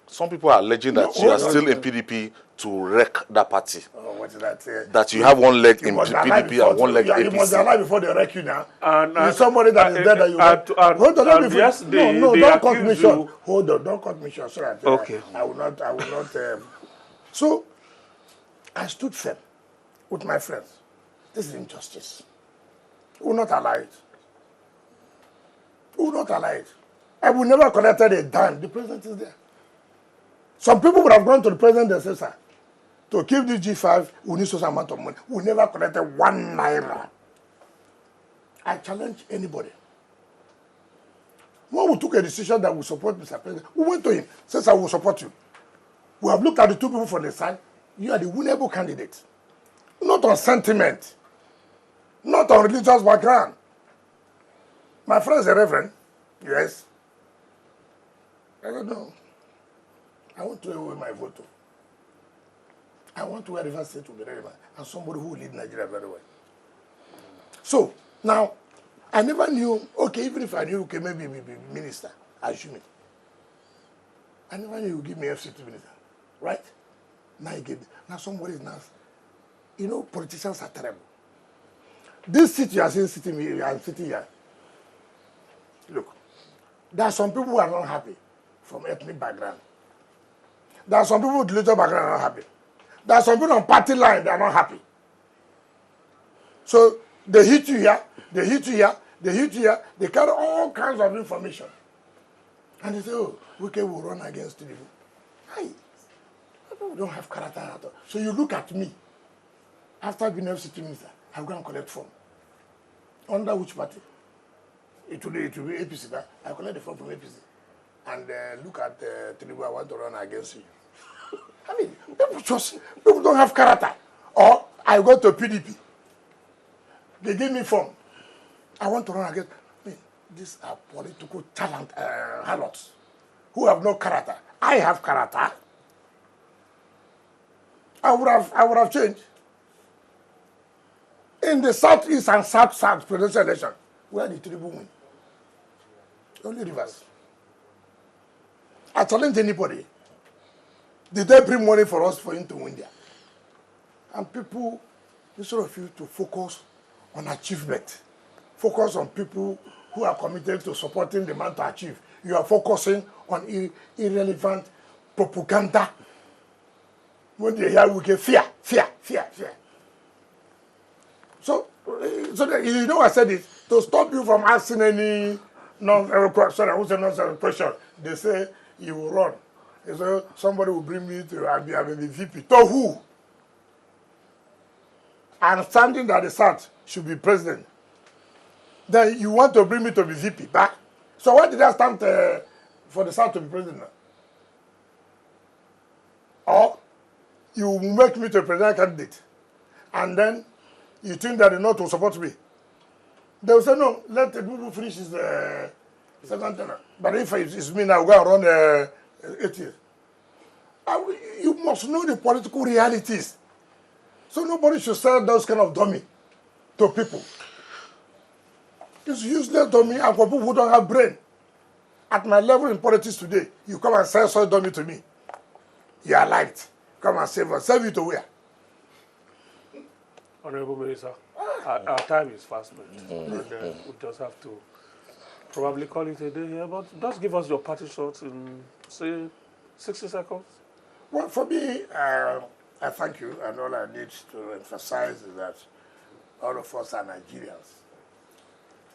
Some people are alleging that you are still in PDP to wreck that party. Oh, what did that say? That you have one leg in PDP and one leg in APC. You must be alive before they wreck you now. You're somebody that is dead that you hold on, yes, don't cut me short. Hold on, don't cut me short. So that, okay. I will not. So, I stood firm with my friends. This is injustice. We will not allow it. We will not allow it. I will never collected a dime. The president is there. Some people would have gone to the president and said, sir, to keep this G5, we need some amount of money. We never collected 1 naira. I challenge anybody. When we took a decision that we support Mr. President, we went to him, said, sir, we will support you. We have looked at the two people from the side. You are the winnable candidate. Not on sentiment. Not on religious background. My friend is a reverend. Yes. I don't know. I want to away my vote. I want to wear River State to be relevant and somebody who will lead Nigeria very well. So, now, I never knew, okay, even if I knew, okay, maybe be minister, I assume it. I never knew you would give me FCT Minister, right? Now you give me. Now somebody is now, politicians are terrible. This seat you are seeing sitting here, I'm sitting here. Look, there are some people who are not happy from ethnic background. There are some people with religious background are not happy. There are some people on party line that are not happy. So they hit you here, they hit you here, they hit you here, they carry all kinds of information. And they say, oh, Wike will run against you. Hey, people don't have character at all. So you look at me. After being FCT Minister, I'm going to collect form. Under which party? It will be APC. That I collect the form from APC. And look at Tinubu, I want to run against you. I mean, people don't have character. Or I go to PDP. They give me form. I want to run against. I mean, these are political talent harlots who have no character. I have character. I would have changed. In the southeast and south presidential election, where did Tinubu win? Only Rivers. I challenge anybody. Did they bring money for us for him to win there? And people, instead of you to focus on achievement, focus on people who are committed to supporting the man to achieve. You are focusing on irrelevant propaganda. When they hear we get fear. So I said it to stop you from asking any question. They say you will run. They say somebody will bring me to I'll be the VP. To who? I'm standing that the South should be president. Then you want to bring me to be VP back? So why did I stand for the South to be president now? Or you make me to a presidential candidate, and then you think that the North will support me. They will say, no, let the people finish his second term. But if it's me now, go and run 8 years. You must know the political realities. So nobody should sell those kind of dummy to people. It's useless dummy and for people who don't have brain. At my level in politics today, you come and sell such dummy to me. You are liked. Come and save us. Save you to where? Honorable Minister, our time is fast, man. And we just have to probably call it a day here. But just give us your party shots in, say, 60 seconds. Well, for me, I thank you. And all I need to emphasize is that all of us are Nigerians.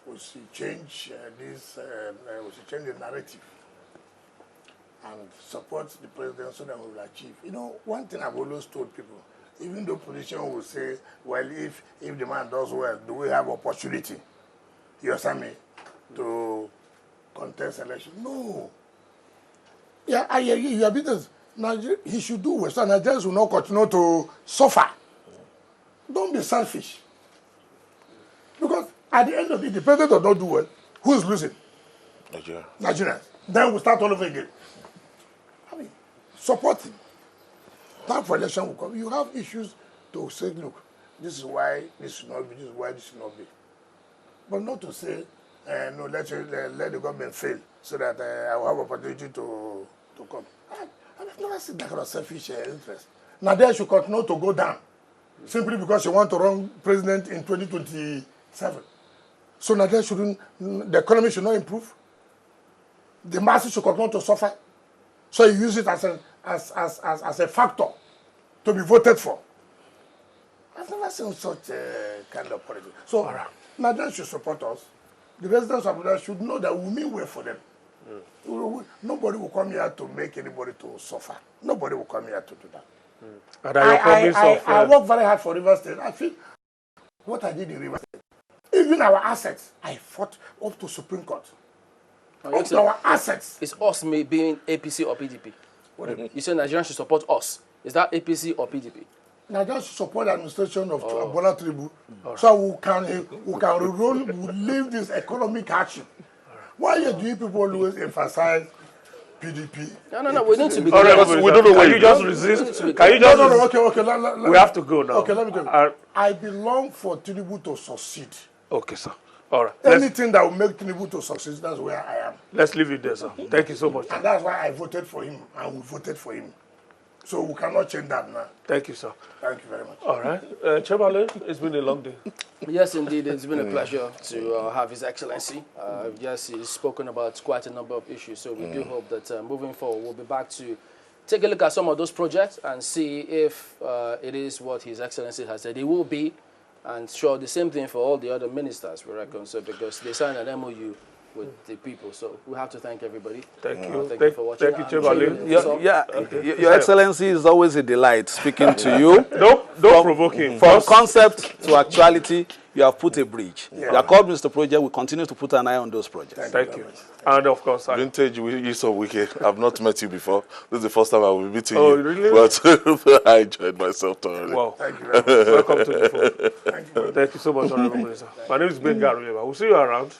we should change we should change the narrative and support the president so that we will achieve. You know, one thing I've always told people, even though politicians will say, well, if the man does well, do we have opportunity, you understand me, to contest election? No. Yeah, your business. He should do well, so Nigerians will not continue to suffer. Don't be selfish. Because at the end of the day, the president does not do well. Who is losing? Nigeria. Nigerians. Then we start all over again. I mean, support him. Time for election will come. You have issues to say, look, this is why this should not be, this is why this should not be. But not to say, no, let the government fail so that I will have opportunity to come. I've never seen that kind of selfish interest. Now they should continue to go down simply because you want to run president in 2027. So now the economy should not improve. The masses should continue to suffer. So you use it as a factor to be voted for. I've never seen such kind of politics. So Nigerians should support us. The residents of Abuja should know that we mean well for them. Nobody will come here to make anybody to suffer. Nobody will come here to do that. And I work very hard for River State. I feel what I did in River State. Even our assets, I fought up to Supreme Court. Up to our assets. Is us being APC or PDP? You say Nigerians should support us. Is that APC or PDP? Nigerians should support the administration of Bola Tinubu, so we can leave this economic hardship. Why do you people always emphasize PDP? No, we need to be. We don't know where you just resist. Can you just? No. Okay. We have to go now. Okay, let me tell you. I belong for Tinubu to succeed. Okay, sir. All right. Anything that will make Tinubu to succeed, that's where I am. Let's leave it there, sir. Thank you so much. And that's why I voted for him, and we voted for him. So we cannot change that now. Thank you, sir. Thank you very much. All right. Chairman, it's been a long day. Yes, indeed. It's been a pleasure to have His Excellency. Yes, he's spoken about quite a number of issues. So we do hope that moving forward, we'll be back to take a look at some of those projects and see if it is what His Excellency has said it will be. And sure, the same thing for all the other ministers, we reckon, so because they signed an MOU with the people. So we have to thank everybody. Thank you. Thank you for watching. Thank you, Chairman. Your Excellency is always a delight speaking to you. Don't provoke him. From concept to actuality, you have put a bridge. The Accord Minister project will continue to put an eye on those projects. Thank you. And of course, Vintage Nyesom Wike. I've not met you before. This is the first time I will be meeting you. Oh, really? But I enjoyed myself thoroughly. Wow. Thank you very much. Welcome to the phone. Thank you so much, Honorable Minister. My name is Ben Garu. We'll see you around.